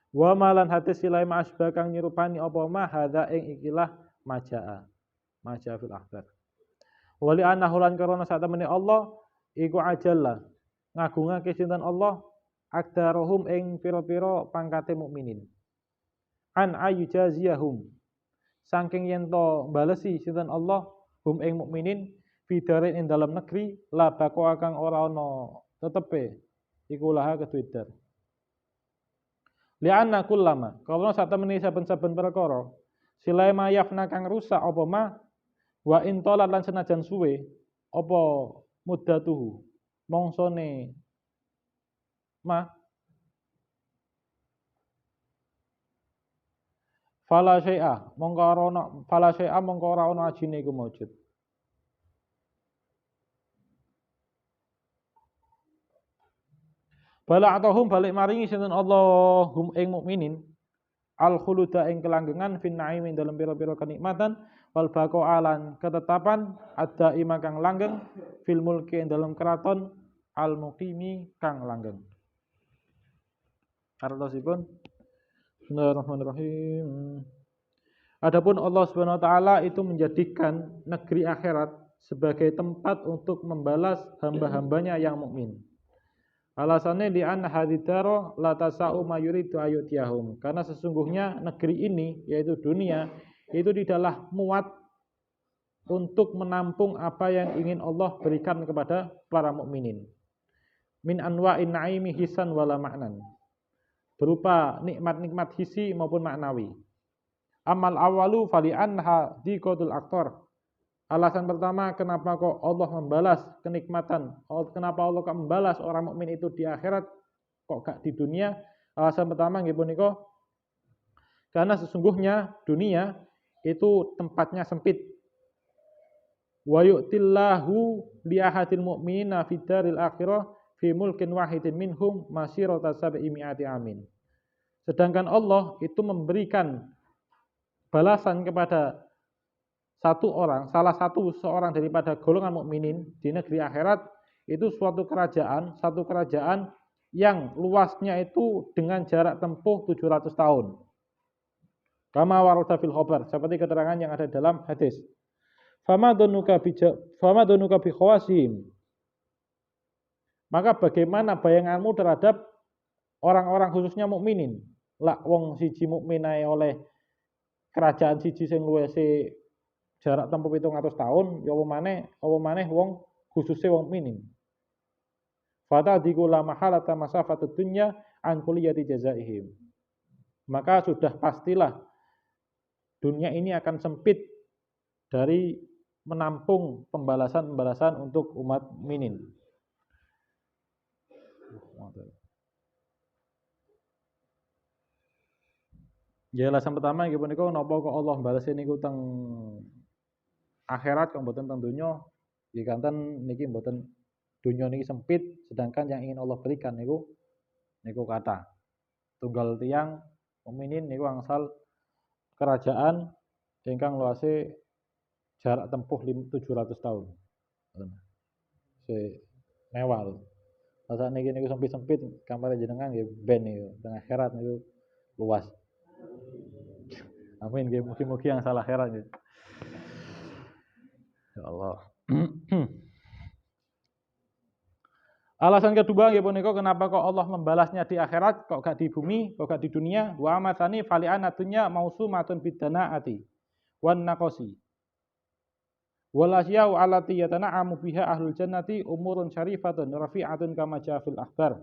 Wa malan hati silai ma'asbah kang nyerupani apa ma hadza ing ikilah majaa fil akhbar. Wali annahu lan karana sak temene Allah iku ajalla ngagungake sinten Allah akdarohum ing pira-pira pangkate mukminin. An ayujaziyahum saking yen to balesi sinten Allah hum ing mukminin bidarin ing dalam negeri la bako kang ora ana tetepe iku laha kedue. Li'anna kullama karena sak temene saben-saben perkara silai mayafna kang rusak apa ma wa intolat lan senajan suwe apa muddatuhu mongsone ma fala syai'a mongko ora ana ajine iku maujud. Bala atahum balik maringi sinten Allah hum ing mukminin al khuluda ing kelanggengan fin naim ing dalam pira-pira kenikmatan wal baqa alan ketetapan ada ima kang langgeng fil mulki ing dalam keraton al muqimi kang langgeng. Artosipun Bismillahirrahmanirrahim. Adapun Allah Subhanahu wa taala itu menjadikan negeri akhirat sebagai tempat untuk membalas hamba-hambanya yang mukmin. Alasannya di an hadidaro la tasau mayuridu ayutiyahum karena sesungguhnya negeri ini yaitu dunia itu tidaklah muat untuk menampung apa yang ingin Allah berikan kepada para mukminin min anwa'in naimi hisan wala ma'nan berupa nikmat-nikmat hisi maupun maknawi. Amal awalu fali anha diqatul aktor. Alasan pertama kenapa kok Allah membalas kenikmatan, kenapa Allah kok membalas orang mukmin itu di akhirat kok gak di dunia? Alasan pertama nggih punika karena sesungguhnya dunia itu tempatnya sempit. Wa yu'tillahu li ahadil mu'minina fid daril akhirah fi mulkin wahidin minhum masirata sab'i mi'ati amin. Sedangkan Allah itu memberikan balasan kepada salah satu seorang daripada golongan mukminin di negeri akhirat itu satu kerajaan yang luasnya itu dengan jarak tempuh 700 tahun. Kama warada fil khabar, seperti keterangan yang ada dalam hadis. Fama donuka bi khawasim. Maka bagaimana bayanganmu terhadap orang-orang khususnya mukminin? Lak wong siji mukmin ae oleh kerajaan siji sing luwese jarak tempuh 700 tahun, ya apa maneh wong khususnya wong mukminin. Fata dikula mahalata masafatud dunya an kulliyati jazaihim. Maka sudah pastilah dunia ini akan sempit dari menampung pembalasan-pembalasan untuk umat mukminin. Ya alasan pertama nggih punika napa kok Allah balesi niku teng akhirat kok mboten teng donya, nggih kanten niki mboten donya niki sempit, sedangkan yang ingin Allah berikan niku kathah. Tunggal tiyang mukminin niku angsal kerajaan ingkang luase jarak tempuh 700 tahun. Mewah lho. Masa niki sempit-sempit kamar jenengan nggih ben niku teng akhirat niku luas. Amin nggih mugi-mugi yang salah akhirat nggih. Ya Allah. Alasan kedua nggih punika kenapa kok Allah membalasnya di akhirat kok gak di bumi, kok gak di dunia? Wa amatani fali'anatunya mausumatun bidanaati wan naqasi. Wal asya'u allati yatana'amu biha ahlul jannati umurun syarifatun rafi'atun kama jaa fil akhbar.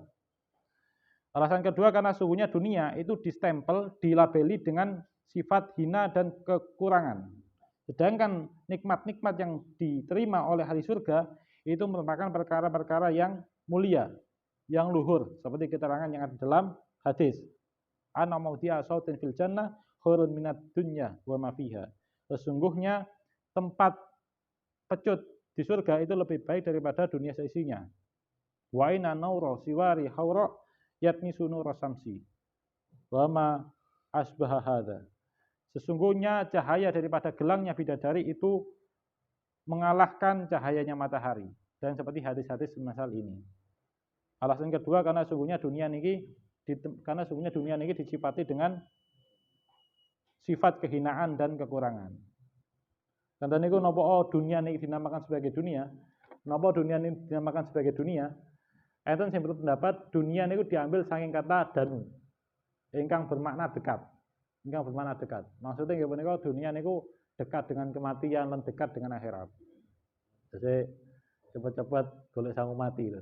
Alasan kedua karena sungguhnya dunia itu distempel, dilabeli dengan sifat hina dan kekurangan. Sedangkan nikmat-nikmat yang diterima oleh ahli surga itu merupakan perkara-perkara yang mulia. yang luhur seperti keterangan yang ada dalam hadis. Ana mawdi'a sautin fil jannah khairun minad dunya wa ma fiha. Sesungguhnya tempat pecut di surga itu lebih baik daripada dunia seisinya. Wa inna naura siwari haura yatmisu nura samsi. Wa ma asbaha hadza. Sesungguhnya cahaya daripada gelangnya bidadari itu mengalahkan cahayanya matahari. Dan seperti hadis-hadis semisal ini. Alasan kedua karena sungguhnya dunia niki disifati dengan sifat kehinaan dan kekurangan. Contoh niku napa dunia niki dinamakan sebagai dunia? Napa dunia ini dinamakan sebagai dunia? Enten sing berpendapat dunia niku diambil saking kata danu. Ingkang bermakna dekat. Ingkang bermakna dekat. Maksudnya nggih punika dunia niku dekat dengan kematian dan dekat dengan akhirat. Jadi cepat-cepat golek sangu mati lho.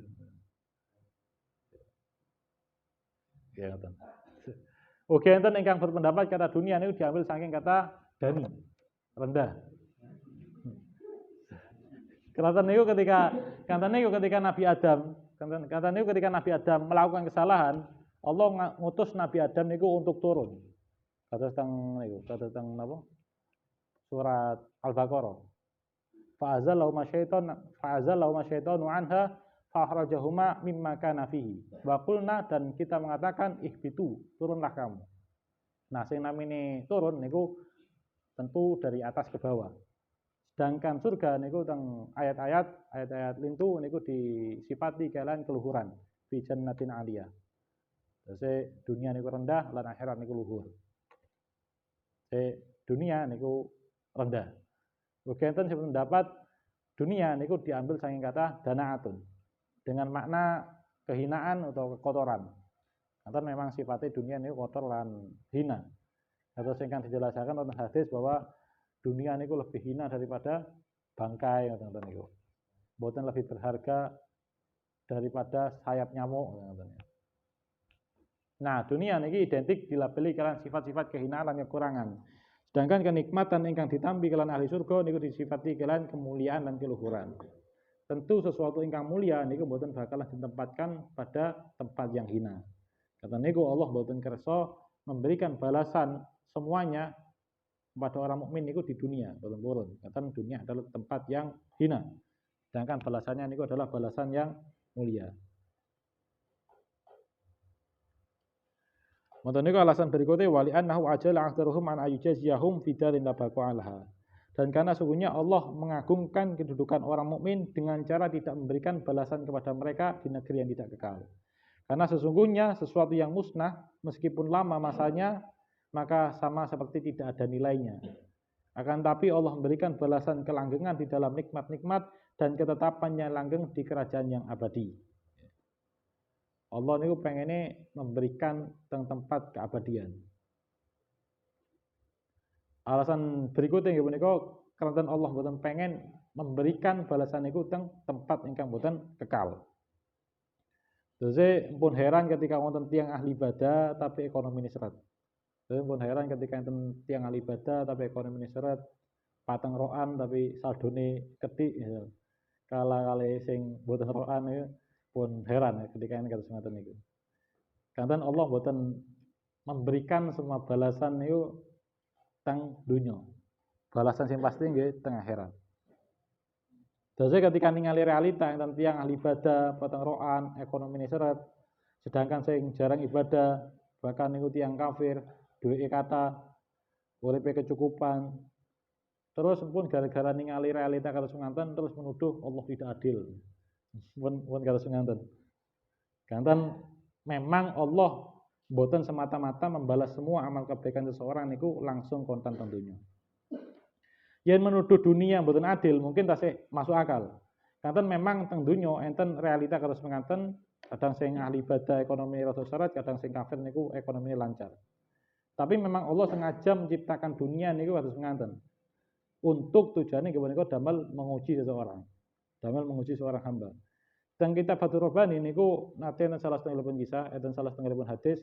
Ya ngoten. Oke, enten ingkang berpendapat kata dunia niku diambil saking kata dani, rendah. Kata niku ketika Nabi Adam, ketika Nabi Adam melakukan kesalahan, Allah ngutus Nabi Adam niku untuk turun. Kata teng napa? Surat Al-Baqarah. Fa'azallahu masyaitanu anha fa'akhrajahuma mimma kana fihi. Wa qulna, dan kita mengatakan ihbitu, turunlah kamu. Nah, sing namine turun niku tentu dari atas ke bawah. Sedangkan surga niku teng ayat-ayat lintu niku disifati kalian keluhuran fi jannatin aliyah. Jadi dunia niku rendah lan akhirat niku luhur. Dunia niku rendah. Ugi enten sing pendapat dunia niku diambil saking kata danaatun dengan makna kehinaan atau kekotoran. Karena memang sifatnya dunia niku kotor lan hina. Atau sing kan dijelaskan dalam hadis bahwa dunia niku lebih hina daripada bangkai ngoten niku. Mboten lebih berharga daripada sayap nyamuk ngoten. Nah, dunia niki identik dilabeli kalian sifat-sifat kehinaan lan kekurangan. Sedangkan kenikmatan ingkang ditampi kalian ahli surga niku disifati kalian kemuliaan dan keluhuran. Tentu sesuatu ingkang mulia niku mboten bakalan ditempatkan pada tempat yang hina. Kata niku Allah mboten kersa memberikan balasan semuanya kepada orang mukmin niku di dunia, mboten purun. Kata dunia adalah tempat yang hina. Sedangkan balasannya niku adalah balasan yang mulia. Maka niku alasan berikutnya wali annahu ajala aktsaruhum an ayujaziyahum fi darin labaqu alaha. Dan karena sungguhnya Allah mengagungkan kedudukan orang mukmin dengan cara tidak memberikan balasan kepada mereka di negeri yang tidak kekal. Karena sesungguhnya sesuatu yang musnah meskipun lama masanya maka sama seperti tidak ada nilainya. Akan tapi Allah memberikan balasan kelanggengan di dalam nikmat-nikmat dan ketetapannya langgeng di kerajaan yang abadi. Allah niku pengennya memberikan tempat keabadian. Alasan berikutnya nggih punika karena Allah mboten pengen memberikan balasan niku teng tempat ingkang mboten kekal. Jadi pun heran ketika wonten tiang ahli ibadah tapi ekonomi ini seret. Jadi pun heran ketika wonten tiang ahli ibadah tapi ekonomi ini seret, pateng roan tapi saldone ketik ya. Kala-kala sing mboten roan ya. Pun heran ya ketika ini kata semacam itu. Karena Allah buatan memberikan semua balasan itu teng dunia. Balasan yang pasti nggih teng akhirat. Jadi ketika ningali realita yang tiang ahli ibadah, pateng roan, ekonomi ini seret, sedangkan sing jarang ibadah, bahkan niku tiang kafir, duwe kata, uripe kecukupan. Terus pun gara-gara ningali realita kata sunganten terus menuduh Allah tidak adil. Pun kata sunganten. Kanten memang Allah boten semata-mata membalas semua amal kebaikan seseorang niku langsung kontan tentunya. Yen menuduh dunia boten adil mungkin tasih masuk akal. Kanten memang teng dunya enten realita kados menganten kadang sing ahli ibadah ekonomi rada seret, kadang sing kafir niku ekonomi lancar. Tapi memang Allah sengaja menciptakan dunia niku kados menganten. Untuk tujuannya nggih damel menguji seseorang. Damel menguji seorang hamba. Dan kitab Fathur Rabbani niku nate salah setunggalipun kisah enten salah setunggalipun hadis.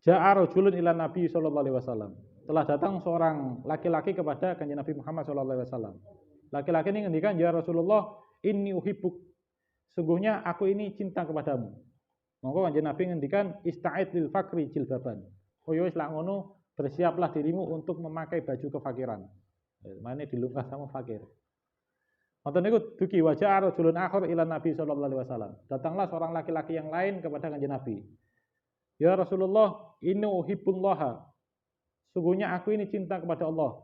Ja'a rajulun ila Nabi sallallahu alaihi wasallam. Telah datang seorang laki-laki kepada Kanjeng Nabi Muhammad sallallahu alaihi wasallam. Laki-laki ini ngendikan, "Ya Rasulullah, inni uhibbuk." sungguhnya aku ini cinta kepadamu. Monggo Kanjeng Nabi ngendikan ista'id lil fakri jilbaban. Oh ya wis lak ngono, bersiaplah dirimu untuk memakai baju kefakiran. Mane dilungkas sama fakir. Wonten niku dugi wajah rajulun akhir ila Nabi sallallahu alaihi wasallam. Datanglah seorang laki-laki yang lain kepada Kanjeng Nabi. Ya Rasulullah, inni uhibbullaha. Sungguhnya aku ini cinta kepada Allah.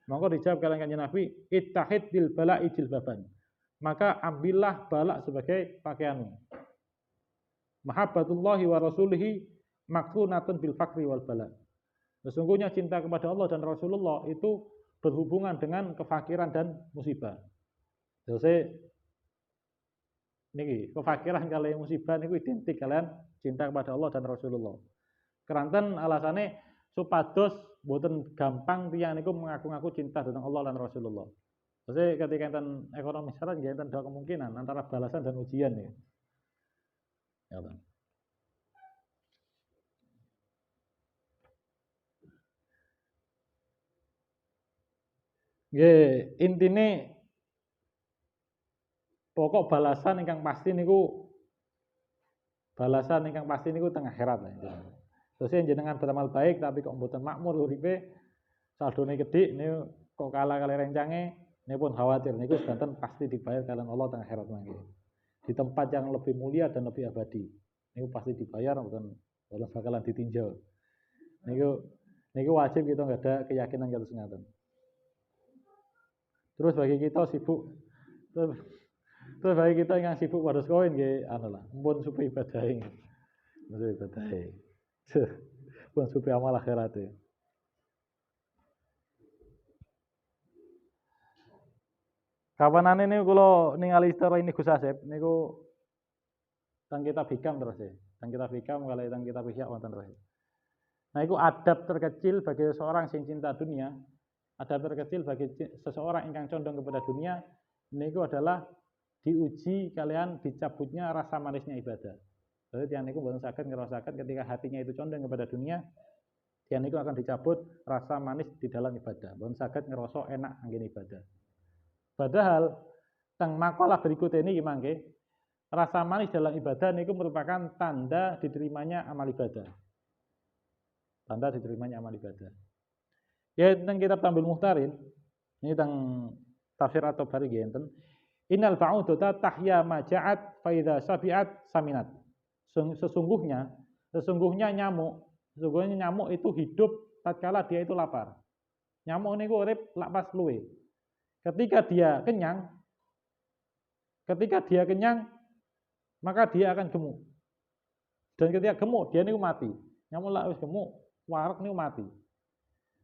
Maka dijawab kalian Kanjeng Nabi, ittahid bil bala'i jilbaban. Maka ambillah balak sebagai pakaianmu. Mahabbatullahi wa rasulihi makrunatun bil fakri wal bala. Sesungguhnya cinta kepada Allah dan Rasulullah itu berhubungan dengan kefakiran dan musibah. Terus niki kefakiran kalian musibah niku identik kalian cinta kepada Allah dan Rasulullah. Keranten alasane supados boten gampang tiyang niku mengaku-ngaku cinta tentang Allah dan Rasulullah. Terus ketika enten ekonomi syarat nggih enten dua kemungkinan antara balasan dan ujian ya. Ya, Bang. Nggih, intine pokok balasan ingkang pasti niku teng akhirat ya. Terus jenengan beramal baik tapi kok mboten makmur uripe, saldone kedhik niku kok kalah kali rencange, niku pun khawatir niku sedanten pasti dibayar kalian Allah teng akhirat mangke. Di tempat yang lebih mulia dan lebih abadi. Niku pasti dibayar mboten bakalan ditinjau. Niku wajib kita nggak ada keyakinan kados ngaten. Terus bagi kita sibuk terus bagi kita yang sibuk wados koin nggih anu lah, mumpun supaya ibadahe. Supaya ibadahe. Pun supaya amal akhirate. Kapanane niku kula ningali istara ini Gus Asep niku teng kitab hikam terus ya. Teng kitab hikam kali teng kitab ihya wonten terus. Nah, itu adab terkecil bagi seseorang yang cinta dunia, adab terkecil bagi seseorang yang condong kepada dunia, niku adalah diuji kalian dicabutnya rasa manisnya ibadah. Jadi yang niku boten saged ngrasaken ketika hatinya itu condong kepada dunia, yang niku akan dicabut rasa manis di dalam ibadah. Boten saged ngerasa enak anggen ibadah. Padahal teng makalah berikut ini mangke rasa manis dalam ibadah niku merupakan tanda diterimanya amal ibadah. Tanda diterimanya amal ibadah. Ya tentang kitab Tambul Muhtarin, ini tentang tafsir atau bari enten. Innal ba'udata tahya maja'at fa idza sabi'at saminat. Sesungguhnya nyamuk itu hidup tatkala dia itu lapar. Nyamuk niku urip lak pas luwe. Ketika dia kenyang, maka dia akan gemuk. Dan ketika gemuk, dia niku mati. Nyamuk lak wis gemuk, warak niku mati.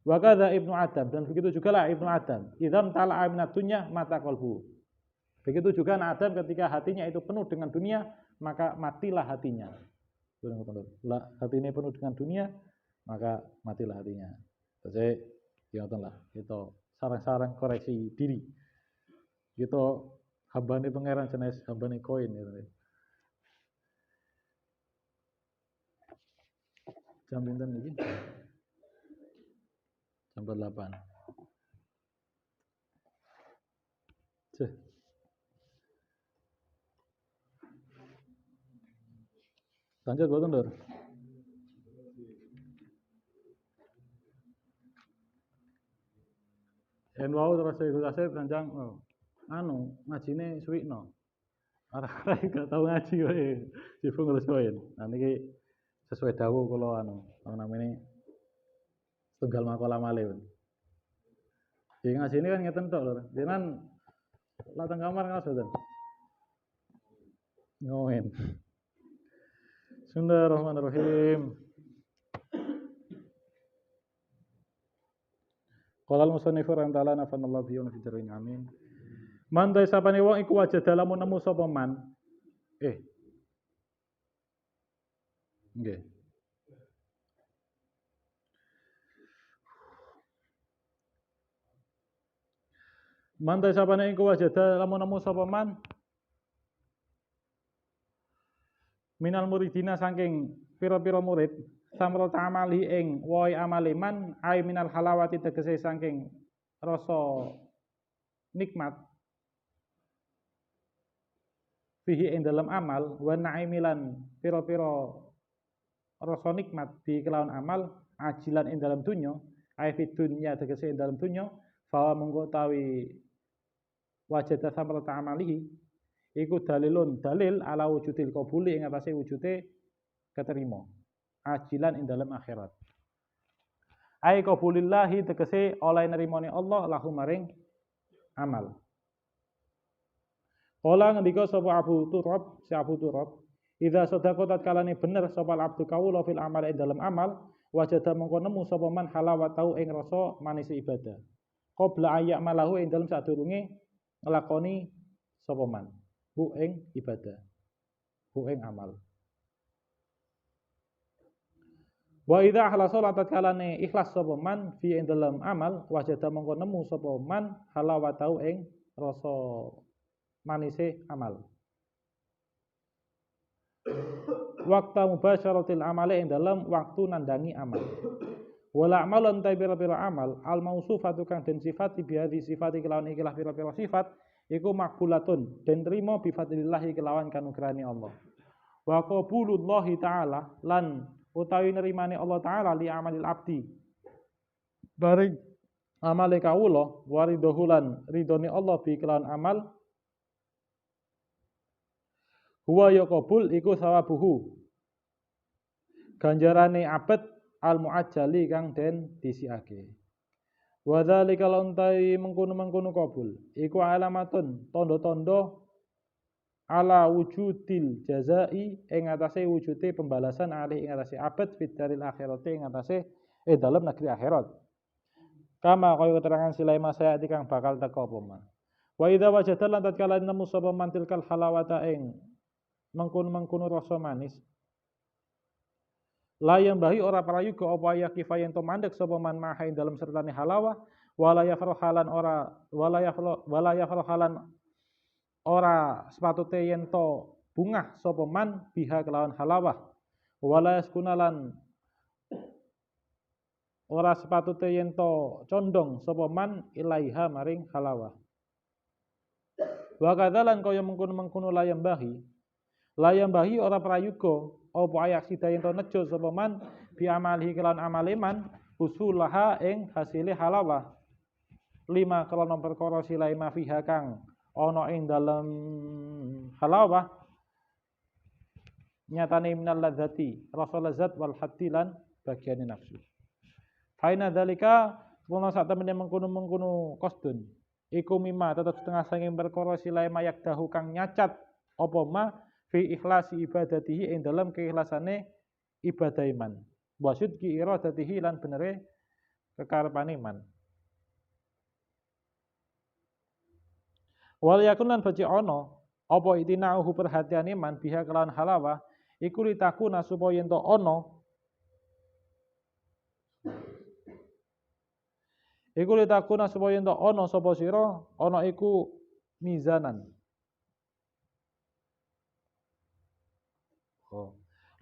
Wa kadza Ibnu Adam, dan begitu juga lah Ibnu Adam. Idzam tala'a minad dunya mata qalbu. Begitu juga Adam ketika hatinya itu penuh dengan dunia, maka matilah hatinya. Lah hatinya penuh dengan dunia, maka matilah hatinya. Jadi ya ngoten lah, itu sarang-sarang koreksi diri. Gitu hambane pangeran jenis hambane koin gitu. Jam pinten iki? Jam 8. Cih. Lanjut boten, Lur. Yen wau terus Gus Asep rancang ngajine suwikno. Arek-arek gak tau ngaji wae. Sibuk ngurus koin. Nah niki sesuai dawuh kula namanya tunggal makalah malih. Jadi ngaji ini kan ngeten tok lho. Jenengan latang kamar ngaos boten? Ngowen. Bismillahirrahmanirrahim. Qala al-musannif rahimahullah nafanallahu bihi wa fi amin. Man ta sapane wong iku wajah lamun nemu sapa man. Nggih. Man ta sapane iku wajah lamun nemu sapa man. Minal muridina saking pira-pira murid samro ta'amali ing woi amaliman ai minal halawati tegese saking rasa nikmat fihi ing dalam amal wa naimilan pira-pira rasa nikmat bi kelawan amal ajilan ing dalam dunya ai fid dunya tegese ing dalam dunya fa mengko tawi wajada samrata amalihi iku dalil ala wujudil qabuli ing atase wujude keterima ajilan ing dalam akhirat ai qabulillahi tegese oleh nerimone Allah lahu maring amal. Kala ngendika sapa Abu Turab, si Abu Turab, idza sadaqa tatkalane bener sapa abdu kawula fil amal ing dalam amal, wajada mengko nemu sapa man halawatau ing rasa manis ibadah. Qabla ayya malahu ing dalem sadurunge nglakoni sapa man hu ing ibadah, hu ing amal. Wa idza akhlasa lan tatkalane ikhlas sapa man fi ing dalam amal, wajada mengko nemu sapa man halawatau ing rasa manise amal. Waktu mubasyaratil amale ing dalam waktu nandangi amal. Wala amalan ta pira-pira amal al mausufatu kang den sifati bi hadhi sifati kelawan ikilah pira-pira sifat iku makbulatun den trima bi fadlillah kelawan kanugrahane Allah. Wa qabulullahi taala lan utawi nerimane Allah taala li amalil abdi. Bareng amale kawula waridahu lan ridhone Allah bi kelawan amal huwa ya qabul iku sawabuhu ganjarane abad al muajjali kang den disiake wa dzalika lontai mengkono-mengkono qabul iku alamatun tondo-tondo ala wujudil jazai ing atase wujude pembalasan alih ing atase abad fid daril akhirati ing atase dalam negeri akhirat kama kaya keterangan silai masayati kang bakal teka apa man wa idza wajada lan tatkala nemu sapa man tilkal halawata ing mengkono rasa manis layang bahi ora prayoga apa ya kifayen to mandek sapa man maha ing dalem sertane halawah wala yafrahalan ora sepatute yen to bungah sapa man biha kelawan halawah wala yaskunalan ora sepatute yen to condong sapa man ilaiha maring halawah wa kadzalan kaya mengkono layam bahi ora prayoga apa ayak sida yen to nejo sapa man bi amalihi kelawan amale man usulaha ing hasile halawah lima kelana perkara silai mafiha kang ana ing dalem halawah nyatane minal ladzati rasa lazat wal hatilan bagiane nafsu faina dzalika pono sak temene mengkono kosdun iku mimma tetep setengah saking perkara silai mayak dahu kang nyacat apa ma fi ikhlasi ibadatihi ing dalam keikhlasane ibadah iman wasud ki iradatihi lan benere kekarepane iman wal yakun lan baci ana apa itinauhu perhatian iman biha kelawan halawah iku litakuna supaya ento ana iku litakuna supaya ento ana sapa sira ana iku mizanan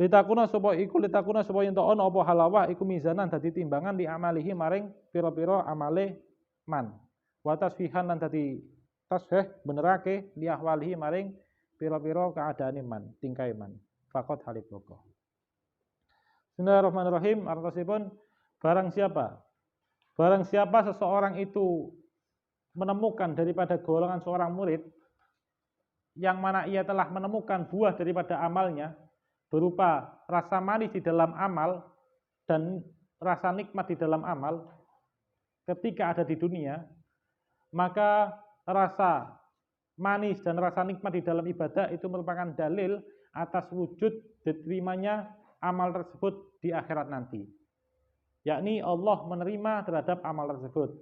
litakuna supaya ento ana apa halawah iku mizanan dadi timbangan di amalihi maring pira-pira amale man wa tasfihan lan dadi tasfih benerake li ahwalihi maring pira-pira keadaan iman tingkah iman faqat halib loko. Bismillahirrahmanirrahim. Artosipun barang siapa seseorang itu menemukan daripada golongan seorang murid yang mana ia telah menemukan buah daripada amalnya berupa rasa manis di dalam amal dan rasa nikmat di dalam amal ketika ada di dunia, maka rasa manis dan rasa nikmat di dalam ibadah itu merupakan dalil atas wujud diterimanya amal tersebut di akhirat nanti. Yakni Allah menerima terhadap amal tersebut.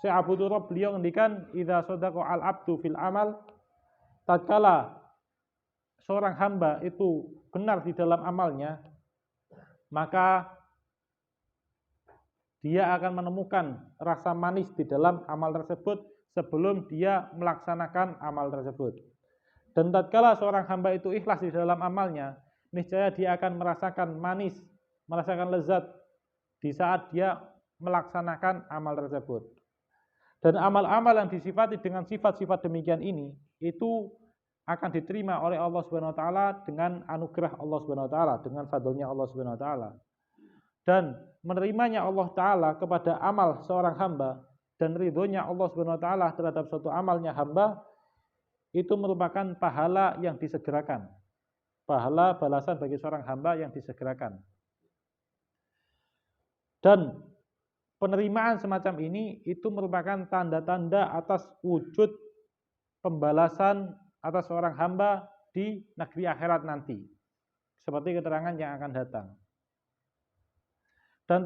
Syekh Abu Turab beliau ngendikan idza sadaqa al abdu fil amal tatkala seorang hamba itu benar di dalam amalnya, maka dia akan menemukan rasa manis di dalam amal tersebut sebelum dia melaksanakan amal tersebut. Dan tatkala seorang hamba itu ikhlas di dalam amalnya, niscaya dia akan merasakan manis, merasakan lezat di saat dia melaksanakan amal tersebut. Dan amal-amal yang disifati dengan sifat-sifat demikian ini, itu akan diterima oleh Allah Subhanahu wa taala dengan anugerah Allah Subhanahu wa taala, dengan fadlnya Allah Subhanahu wa taala. Dan menerimanya Allah taala kepada amal seorang hamba dan ridhonya Allah Subhanahu wa taala terhadap suatu amalnya hamba itu merupakan pahala yang disegerakan. Pahala balasan bagi seorang hamba yang disegerakan. Dan penerimaan semacam ini itu merupakan tanda-tanda atas wujud pembalasan atas seorang hamba di negeri akhirat nanti. Seperti keterangan yang akan datang. Dan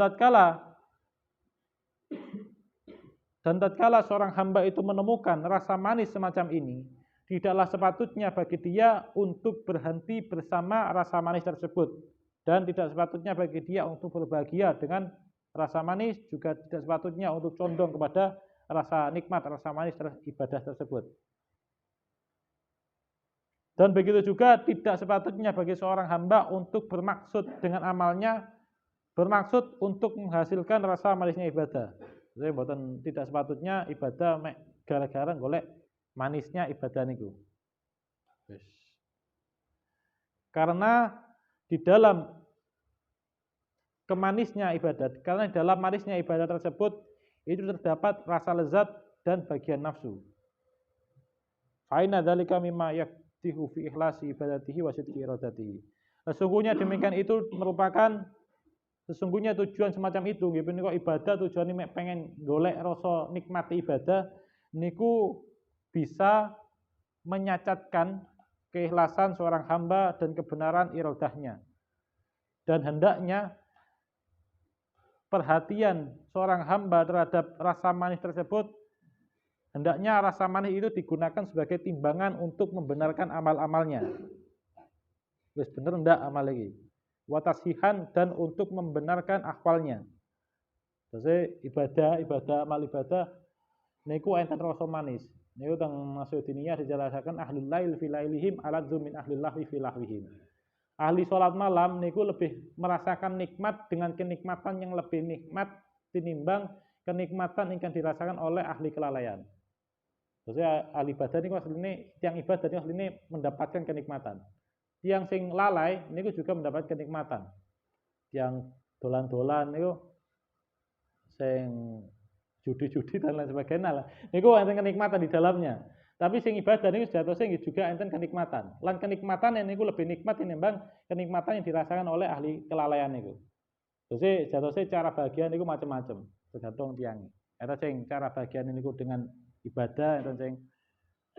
tatkala seorang hamba itu menemukan rasa manis semacam ini, tidaklah sepatutnya bagi dia untuk berhenti bersama rasa manis tersebut. Dan tidak sepatutnya bagi dia untuk berbahagia dengan rasa manis, juga tidak sepatutnya untuk condong kepada rasa nikmat, rasa manis ibadah tersebut. Dan begitu juga tidak sepatutnya bagi seorang hamba untuk bermaksud dengan amalnya, bermaksud untuk menghasilkan rasa manisnya ibadah. Jadi tidak sepatutnya ibadah gara-gara golek manisnya ibadah niku. Karena di dalam kemanisnya ibadat, karena dalam manisnya ibadat tersebut itu terdapat rasa lezat dan bagian nafsu. Fa'inna dzalika mimma yaktihu fi ikhlasi ibadatihi wa sidqi iradatihi. Sesungguhnya demikian itu merupakan sesungguhnya tujuan semacam itu nggih menika ibadah tujuane mek pengen golek rasa nikmati ibadah niku bisa menyacatkan keikhlasan seorang hamba dan kebenaran iradahnya. Dan hendaknya perhatian seorang hamba terhadap rasa manis tersebut, hendaknya rasa manis itu digunakan sebagai timbangan untuk membenarkan amal-amalnya. Wis bener ndak amal lagi. Watasihan dan untuk membenarkan akwalnya. Terus amal ibadah niku enten rasa manis. Niku teng masuk diniyah dijelaskan ahlul lail fi lailihim aladzu min ahlil lahwi fi lahwihim. Ahli sholat malam niku lebih merasakan nikmat dengan kenikmatan yang lebih nikmat tinimbang kenikmatan yang dirasakan oleh ahli kelalaian. Maksudnya ahli ibadah niku asline tiang ibadah niku asline mendapatkan kenikmatan. Tiang sing lalai niku juga mendapat kenikmatan. Tiang dolan-dolan niku sing judi-judi dan lain sebagainya lah. Niku enten kenikmatan di dalamnya. Tapi sing ibadah niku sejatosnya juga enten kenikmatan. Lan kenikmatan niku lebih nikmat tinimbang kenikmatan yang dirasakan oleh ahli kelalaian niku. Terus sejatosnya cara bagian niku macam-macam, tergantung tiang. Eta sing cara bagian niku dengan ibadah, enten sing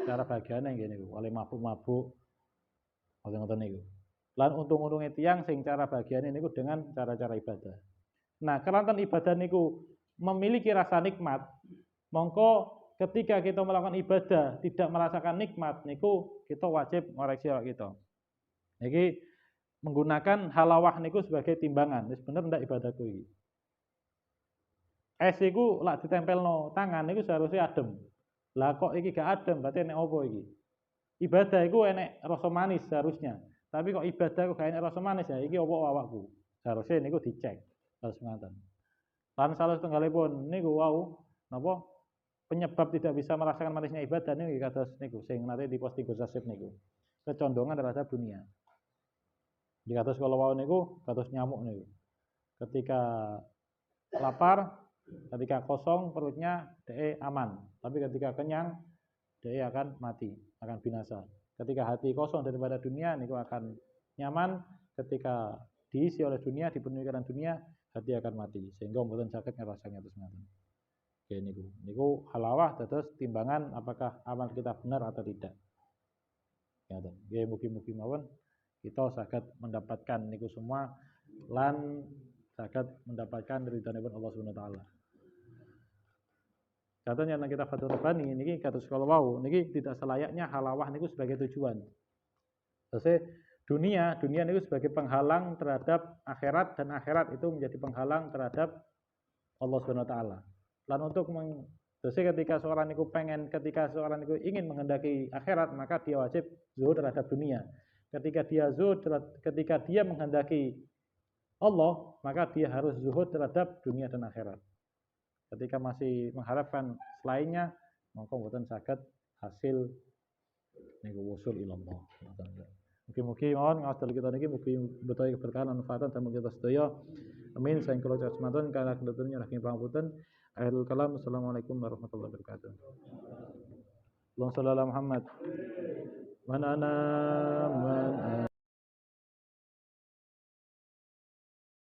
cara bagiannya ngene niku, oleh mabuk-mabuk. Ngoten niku. Lan untung-untunge tiang sing cara bagiannya niku dengan cara-cara ibadah. Nah, kelantan ibadah niku memiliki rasa nikmat, mongko ketika kita melakukan ibadah tidak merasakan nikmat niku kita wajib ngoreksi awak kita. Niki menggunakan halawah niku sebagai timbangan. Wis bener ndak ibadahku iki. Es iku lak ditempelno tangan niku seharusnya adem. Lah kok iki gak adem, berarti enek apa iki? Ibadah iku enek rasa manis seharusnya. Tapi kok ibadah kok gak enek rasa manis ya iki apa awakku? Seharusnya niku dicek. Harus ngoten. Lan salah setunggalipun niku wau napa penyebab tidak bisa merasakan manisnya ibadah niku kados niku sing nate diposting Gus Asif niku. Kecondongan terhadap dunia. Di kados kalau wau niku kados nyamuk niku. Ketika lapar, ketika kosong perutnya DE aman, tapi ketika kenyang DE akan mati, akan binasa. Ketika hati kosong daripada dunia niku akan nyaman, ketika diisi oleh dunia, dipenuhi dengan dunia, hati akan mati sehingga mboten saged ngrasakne terus ngoten. Oke niku halawah terus timbangan apakah amal kita benar atau tidak. Ngoten. Nggih mugi-mugi mawon kita saged mendapatkan niku semua lan saged mendapatkan ridhanipun Allah Subhanahu wa taala. Contohnya yang kita Fathur Rabbani niki kados kala wau niki tidak selayaknya halawah niku sebagai tujuan. Terus dunia niku sebagai penghalang terhadap akhirat dan akhirat itu menjadi penghalang terhadap Allah Subhanahu wa taala. Lan untuk ketika seorang niku ingin menghendaki akhirat, maka dia wajib zuhud terhadap dunia. Ketika dia menghendaki Allah, maka dia harus zuhud terhadap dunia dan akhirat. Ketika masih mengharapkan selainnya, maka mboten saged hasil niku wusul ilallah. Mugi-mugi mawon ngaos kita niki mugi betawi keberkahan manfaatan sama kita sedaya. Amin. Saya kula ucap semanten kana kedatannya raking pangapunten. Akhirul kalam. Assalamualaikum warahmatullahi wabarakatuh. Allahumma shalli ala Muhammad. Man ana